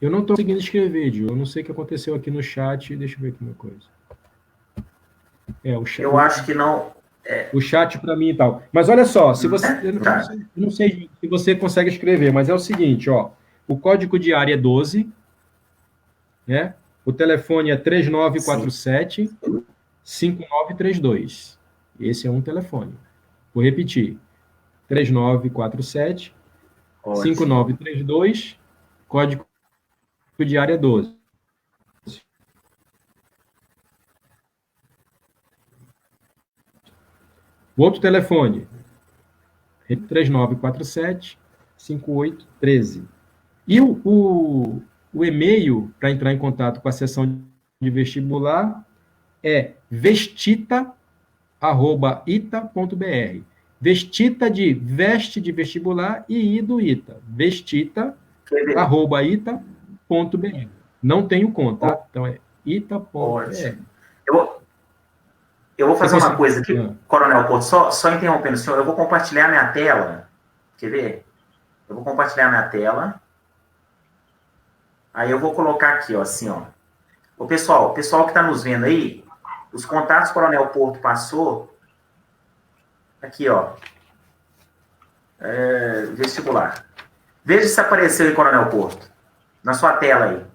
Eu não estou conseguindo escrever, Dio. Eu não sei o que aconteceu aqui no chat. Deixa eu ver aqui uma coisa. O chat, eu acho que não... O chat para mim e tal. Mas olha só, se você, eu não sei se você consegue escrever, mas é o seguinte, ó. O código de área é 12, né? O telefone é 3947-5932. Esse é um telefone. Vou repetir. 3947-5932, código de área 12. O outro telefone, 3947-5813. E o e-mail para entrar em contato com a seção de vestibular é vestita@ita.br. Vestita de veste de vestibular e do ITA. Vestita@ita.br. Não tenho conta, tá? Então é ita.br. Eu vou fazer uma coisa aqui, Coronel Porto, só interrompendo o senhor, eu vou compartilhar minha tela. Quer ver? Eu vou compartilhar minha tela. Aí eu vou colocar aqui, ó, assim, ó. O pessoal que está nos vendo aí, os contatos que o Coronel Porto passou, aqui, ó, vestibular. Veja se apareceu aí, Coronel Porto, na sua tela aí.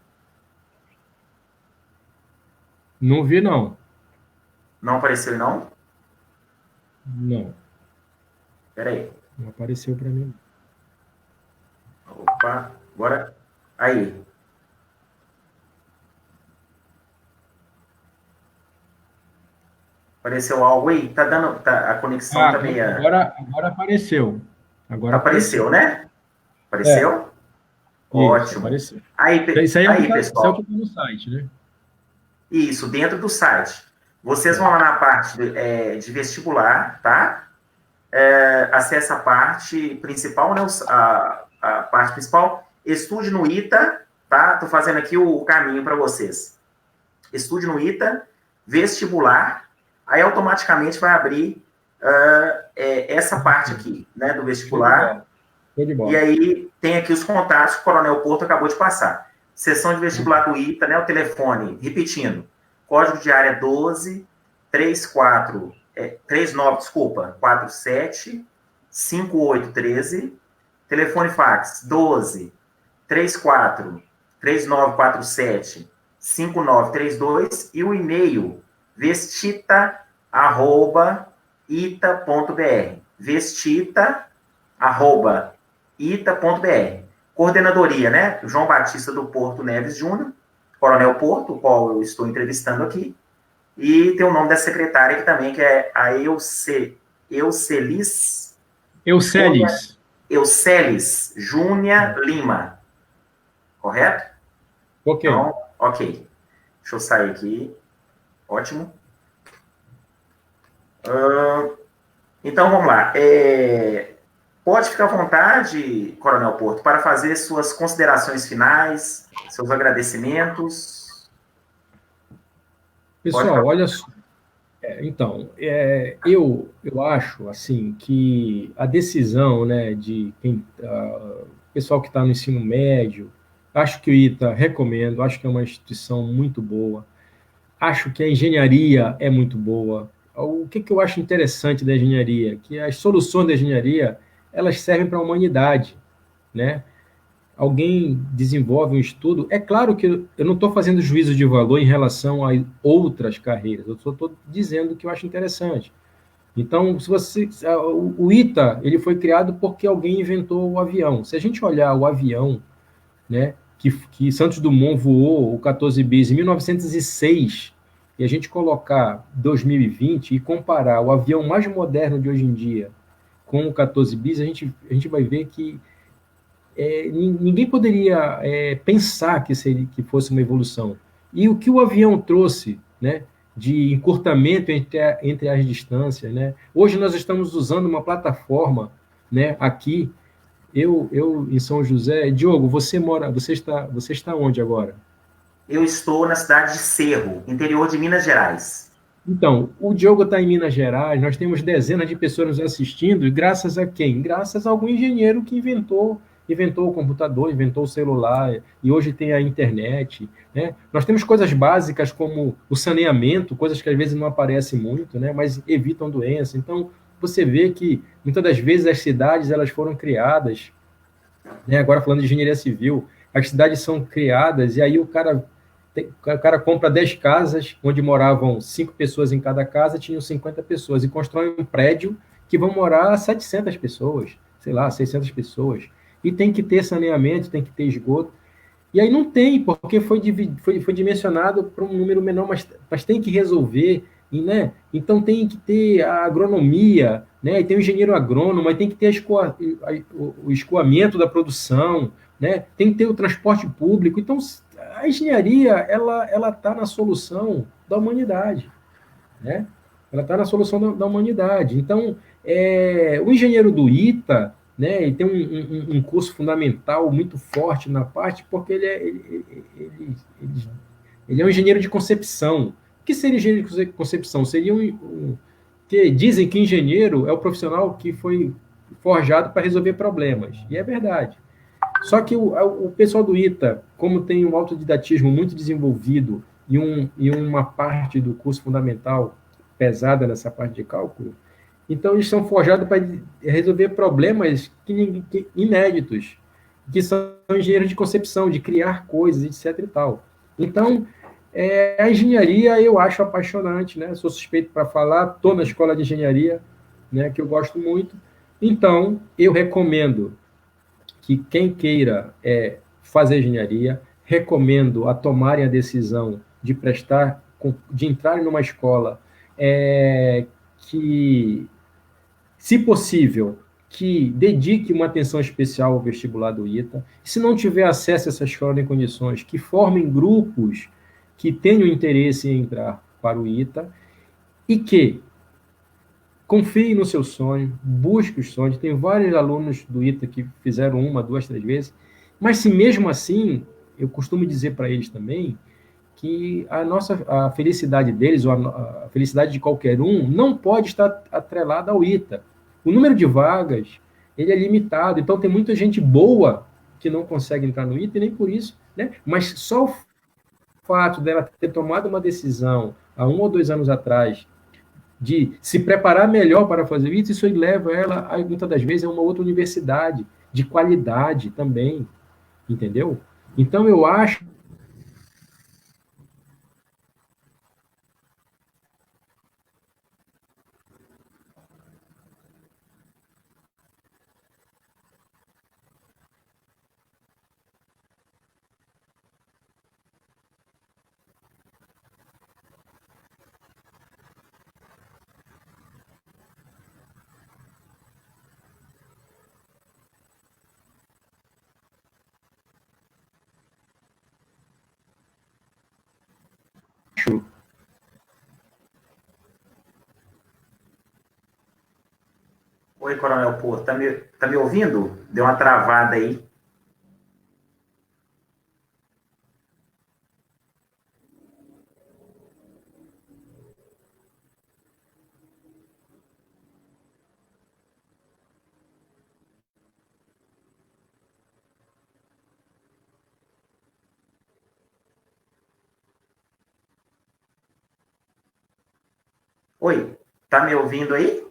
Não vi, não. Não apareceu, não? Não. Espera aí. Não apareceu para mim. Opa, agora, aí. Apareceu algo aí? Tá dando, a conexão tá meio... Agora apareceu. Agora apareceu, né? Apareceu? Ótimo. Isso, apareceu. Isso aí, pessoal. Isso é o que está no site, né? Isso, dentro do site. Vocês vão lá na parte de vestibular, tá? Acessa a parte principal, né? A parte principal. Estude no ITA, tá? Tô fazendo aqui o caminho para vocês. Estude no ITA, vestibular. Aí automaticamente vai abrir essa parte aqui, né? Do vestibular. E aí tem aqui os contatos que o Coronel Porto acabou de passar. Seção de vestibular do ITA, né? O telefone, repetindo. Código de área 12 39, 47 5813. Telefone fax 12 34 3947 5932 e o e-mail vestita@ita.br. vestita@ita.br. Coordenadoria, né? João Batista do Porto Neves Júnior, Coronel Porto, o qual eu estou entrevistando aqui, e tem o nome da secretária aqui também, que é a Eucelis Júnia Lima. Correto? Ok. Então, ok. Deixa eu sair aqui. Ótimo. Então, vamos lá. Pode ficar à vontade, Coronel Porto, para fazer suas considerações finais, seus agradecimentos. Pode Pessoal, falar. olha só. Então, eu acho assim que a decisão, né, de quem, pessoal que está no ensino médio, acho que o ITA recomendo, acho que é uma instituição muito boa, acho que a engenharia é muito boa. O que, que eu acho interessante da engenharia? Que as soluções da engenharia elas servem para a humanidade, né? Alguém desenvolve um estudo. É claro que eu não estou fazendo juízo de valor em relação a outras carreiras, eu só estou dizendo que eu acho interessante. Então, se você, o ITA ele foi criado porque alguém inventou o avião. Se a gente olhar o avião, né, que Santos Dumont voou, o 14 bis, em 1906, e a gente colocar 2020 e comparar o avião mais moderno de hoje em dia com o 14 bis, a gente vai ver que ninguém poderia pensar que fosse uma evolução. E o que o avião trouxe, né, de encurtamento entre as distâncias, né? Hoje nós estamos usando uma plataforma, né, aqui. Eu em São José. Diogo, você está onde agora? Eu estou na cidade de Cerro, interior de Minas Gerais. Então, o Diogo está em Minas Gerais, nós temos dezenas de pessoas nos assistindo, e graças a quem? Graças a algum engenheiro que inventou o computador, inventou o celular, e hoje tem a internet, né? Nós temos coisas básicas como o saneamento, coisas que às vezes não aparecem muito, né? Mas evitam doença. Então, você vê que muitas das vezes as cidades elas foram criadas, né? Agora falando de engenharia civil, as cidades são criadas e aí o cara compra 10 casas, onde moravam 5 pessoas em cada casa, tinham 50 pessoas, e constrói um prédio que vão morar 700 pessoas, sei lá, 600 pessoas. E tem que ter saneamento, tem que ter esgoto. E aí não tem, porque foi dimensionado para um número menor, mas tem que resolver, e, né? Então tem que ter a agronomia, né? E tem o engenheiro agrônomo, aí tem que ter o escoamento da produção, né? Tem que ter o transporte público. Então a engenharia ela está na solução da humanidade, né? Ela está na solução da humanidade. Então, o engenheiro do ITA, né, ele tem um curso fundamental muito forte na parte, porque ele é um engenheiro de concepção. O que seria engenheiro de concepção? Seria que dizem que engenheiro é o profissional que foi forjado para resolver problemas. E é verdade. Só que o pessoal do ITA, como tem um autodidatismo muito desenvolvido e uma parte do curso fundamental pesada nessa parte de cálculo, então eles são forjados para resolver problemas inéditos, que são engenheiros de concepção, de criar coisas, etc. e tal. Então, a engenharia eu acho apaixonante, né? Sou suspeito para falar, estou na escola de engenharia, né, que eu gosto muito. Então, eu recomendo que quem queira fazer engenharia, recomendo a tomarem a decisão de de entrar numa escola que, se possível, que dedique uma atenção especial ao vestibular do ITA. Se não tiver acesso a essa escola em condições, que formem grupos que tenham interesse em entrar para o ITA e que confie no seu sonho, busque os sonhos. Tem vários alunos do ITA que fizeram uma, duas, três vezes, mas se mesmo assim, eu costumo dizer para eles também que a felicidade deles, ou a felicidade de qualquer um, não pode estar atrelada ao ITA. O número de vagas, ele é limitado, então tem muita gente boa que não consegue entrar no ITA, e nem por isso, né? Mas só o fato dela ter tomado uma decisão há 1 ou 2 anos atrás de se preparar melhor para fazer isso leva ela, muitas das vezes, a uma outra universidade de qualidade também, entendeu? Então, eu acho. Oi, Coronel Porto, tá me ouvindo? Deu uma travada aí. Oi, tá me ouvindo aí?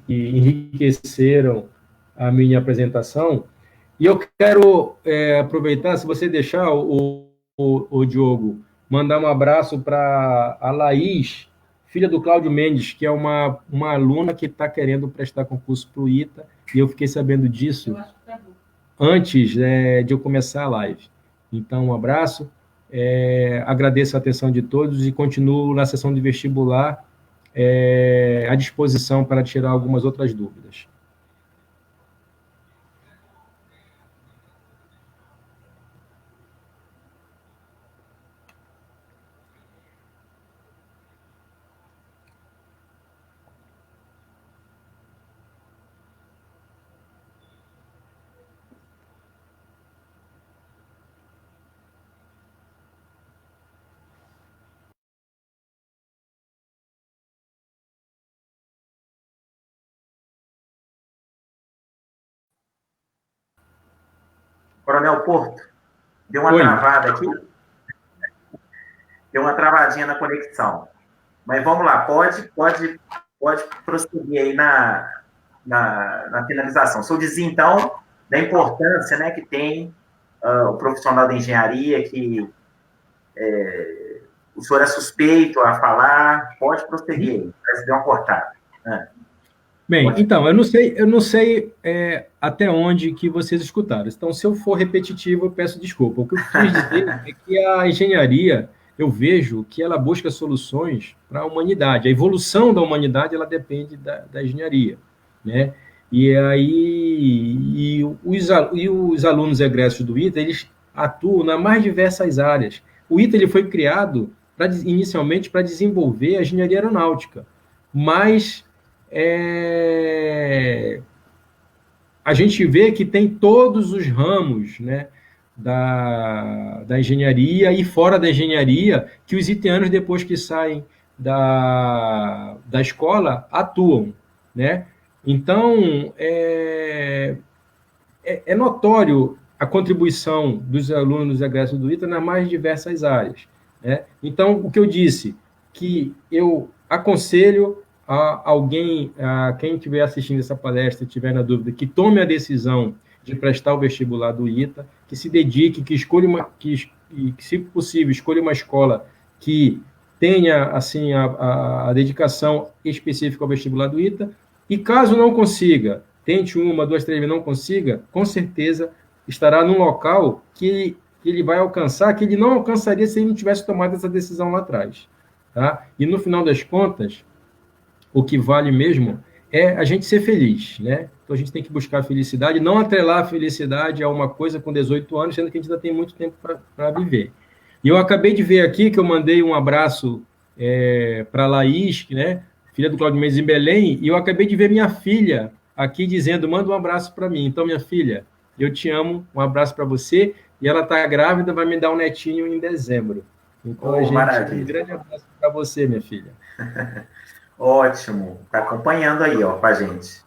Que enriqueceram a minha apresentação. E eu quero aproveitar, se você deixar, o Diogo, mandar um abraço para a Laís, filha do Cláudio Mendes, que é uma aluna que está querendo prestar concurso para o ITA, e eu fiquei sabendo disso antes de eu começar a live. Então, um abraço, agradeço a atenção de todos e continuo na sessão de vestibular à disposição para tirar algumas outras dúvidas. Coronel Porto, deu uma Oi. travada aqui. Deu uma travadinha na conexão. Mas vamos lá, pode prosseguir aí na finalização. Se eu dizia, então, da importância, né, que tem o profissional da engenharia, que o senhor é suspeito a falar, pode prosseguir aí, parece que deu uma cortada. Bem, então, eu não sei até onde que vocês escutaram. Então, se eu for repetitivo, eu peço desculpa. O que eu quis dizer é que a engenharia, eu vejo que ela busca soluções para a humanidade. A evolução da humanidade, ela depende da engenharia, né? E aí, os alunos egressos do ITA, eles atuam nas mais diversas áreas. O ITA ele foi criado inicialmente para desenvolver a engenharia aeronáutica, mas a gente vê que tem todos os ramos, né, da engenharia e fora da engenharia que os itianos, depois que saem da escola, atuam, né? Então, é notório a contribuição dos alunos egressos do ITA nas mais diversas áreas, né? Então, o que eu disse, que eu aconselho a alguém, a quem estiver assistindo essa palestra, estiver na dúvida, que tome a decisão de prestar o vestibular do ITA, que se dedique, que escolha que, se possível, escolha uma escola que tenha assim a dedicação específica ao vestibular do ITA, e caso não consiga, tente uma, duas, três vezes, não consiga, com certeza estará num local que ele vai alcançar, que ele não alcançaria se ele não tivesse tomado essa decisão lá atrás. Tá? E no final das contas, o que vale mesmo é a gente ser feliz, né? Então a gente tem que buscar a felicidade, não atrelar a felicidade a uma coisa com 18 anos, sendo que a gente ainda tem muito tempo para viver. E eu acabei de ver aqui que eu mandei um abraço para a Laís, né? Filha do Claudio Mendes em Belém, e eu acabei de ver minha filha aqui dizendo, manda um abraço para mim. Então, minha filha, eu te amo, um abraço para você, e ela está grávida, vai me dar um netinho em dezembro. Então, a gente, Maravilha. um grande abraço para você, minha filha. Ótimo, está acompanhando aí, ó, com a gente.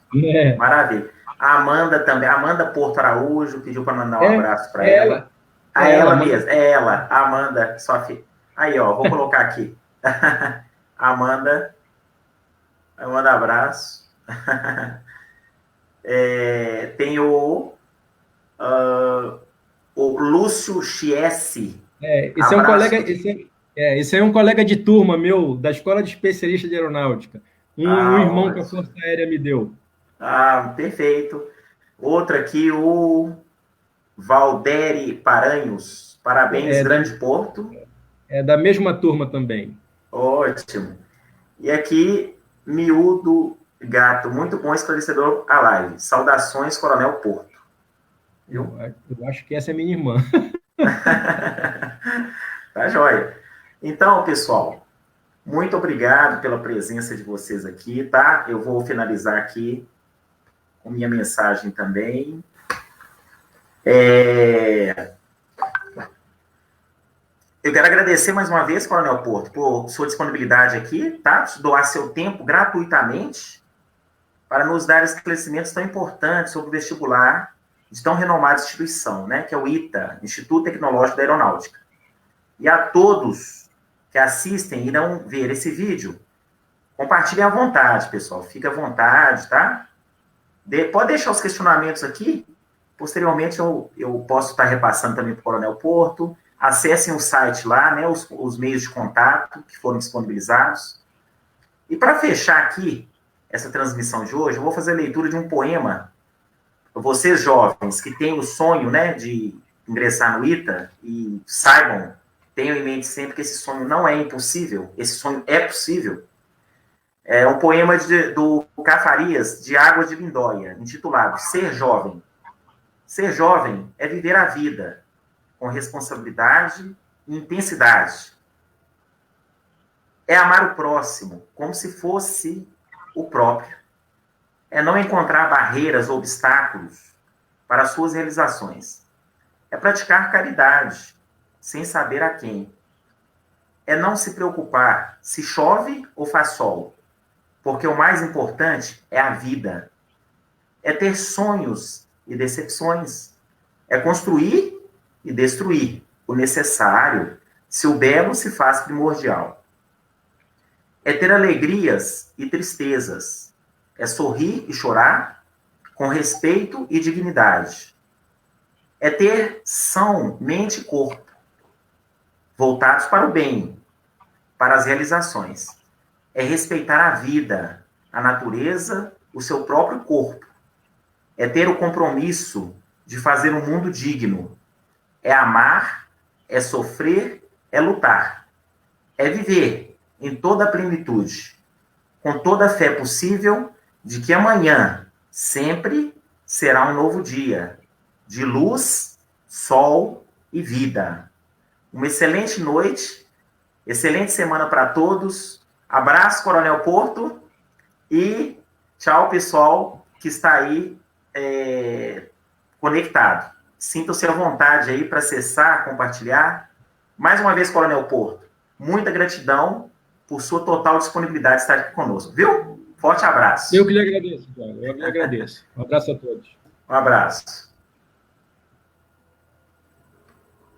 Maravilha. A Amanda também, Amanda Porto Araújo, pediu para mandar um abraço para ela. Ela mesmo, ela, a Amanda, sua filha. Aí, ó, vou colocar aqui. Amanda, abraço. Tem o Lúcio Chiesi. Esse é um colega, esse é um colega de turma meu, da Escola de Especialista de Aeronáutica. Um irmão que a Força Aérea me deu. Perfeito. Outro aqui, o Valderi Paranhos. Parabéns, Grande Porto. É da mesma turma também. Ótimo. E aqui, Miúdo Gato, muito bom, esclarecedor a live. Saudações, Coronel Porto. Eu acho que essa é minha irmã. Tá joia. Então, pessoal, muito obrigado pela presença de vocês aqui, tá? Eu vou finalizar aqui com minha mensagem também. Eu quero agradecer mais uma vez, Coronel Porto, por sua disponibilidade aqui, tá? De doar seu tempo gratuitamente para nos dar esclarecimentos tão importantes sobre o vestibular de tão renomada instituição, né? Que é o ITA, Instituto Tecnológico da Aeronáutica. E a todos que assistem e irão ver esse vídeo, compartilhem à vontade, pessoal. Fique à vontade, tá? Pode deixar os questionamentos aqui. Posteriormente, eu posso estar repassando também para o Coronel Porto. Acessem o site lá, né, os meios de contato que foram disponibilizados. E para fechar aqui essa transmissão de hoje, eu vou fazer a leitura de um poema para vocês jovens que têm o sonho, né, de ingressar no ITA e saibam, tenham em mente sempre que esse sonho não é impossível, esse sonho é possível. É um poema do Cafarias, de Água de Lindóia, intitulado Ser Jovem. Ser jovem é viver a vida com responsabilidade e intensidade. É amar o próximo como se fosse o próprio. É não encontrar barreiras ou obstáculos para as suas realizações. É praticar caridade, sem saber a quem. É não se preocupar se chove ou faz sol, porque o mais importante é a vida. É ter sonhos e decepções. É construir e destruir o necessário, se o belo se faz primordial. É ter alegrias e tristezas. É sorrir e chorar com respeito e dignidade. É ter são, mente e corpo, voltados para o bem, para as realizações. É respeitar a vida, a natureza, o seu próprio corpo. É ter o compromisso de fazer um mundo digno. É amar, é sofrer, é lutar. É viver em toda a plenitude, com toda a fé possível de que amanhã sempre será um novo dia, de luz, sol e vida. Uma excelente noite, excelente semana para todos. Abraço, Coronel Porto, e tchau, pessoal que está aí conectado. Sintam-se à vontade aí para acessar, compartilhar. Mais uma vez, Coronel Porto, muita gratidão por sua total disponibilidade de estar aqui conosco, viu? Forte abraço. Eu que lhe agradeço, Thiago. Eu que lhe agradeço. Um abraço a todos. Um abraço.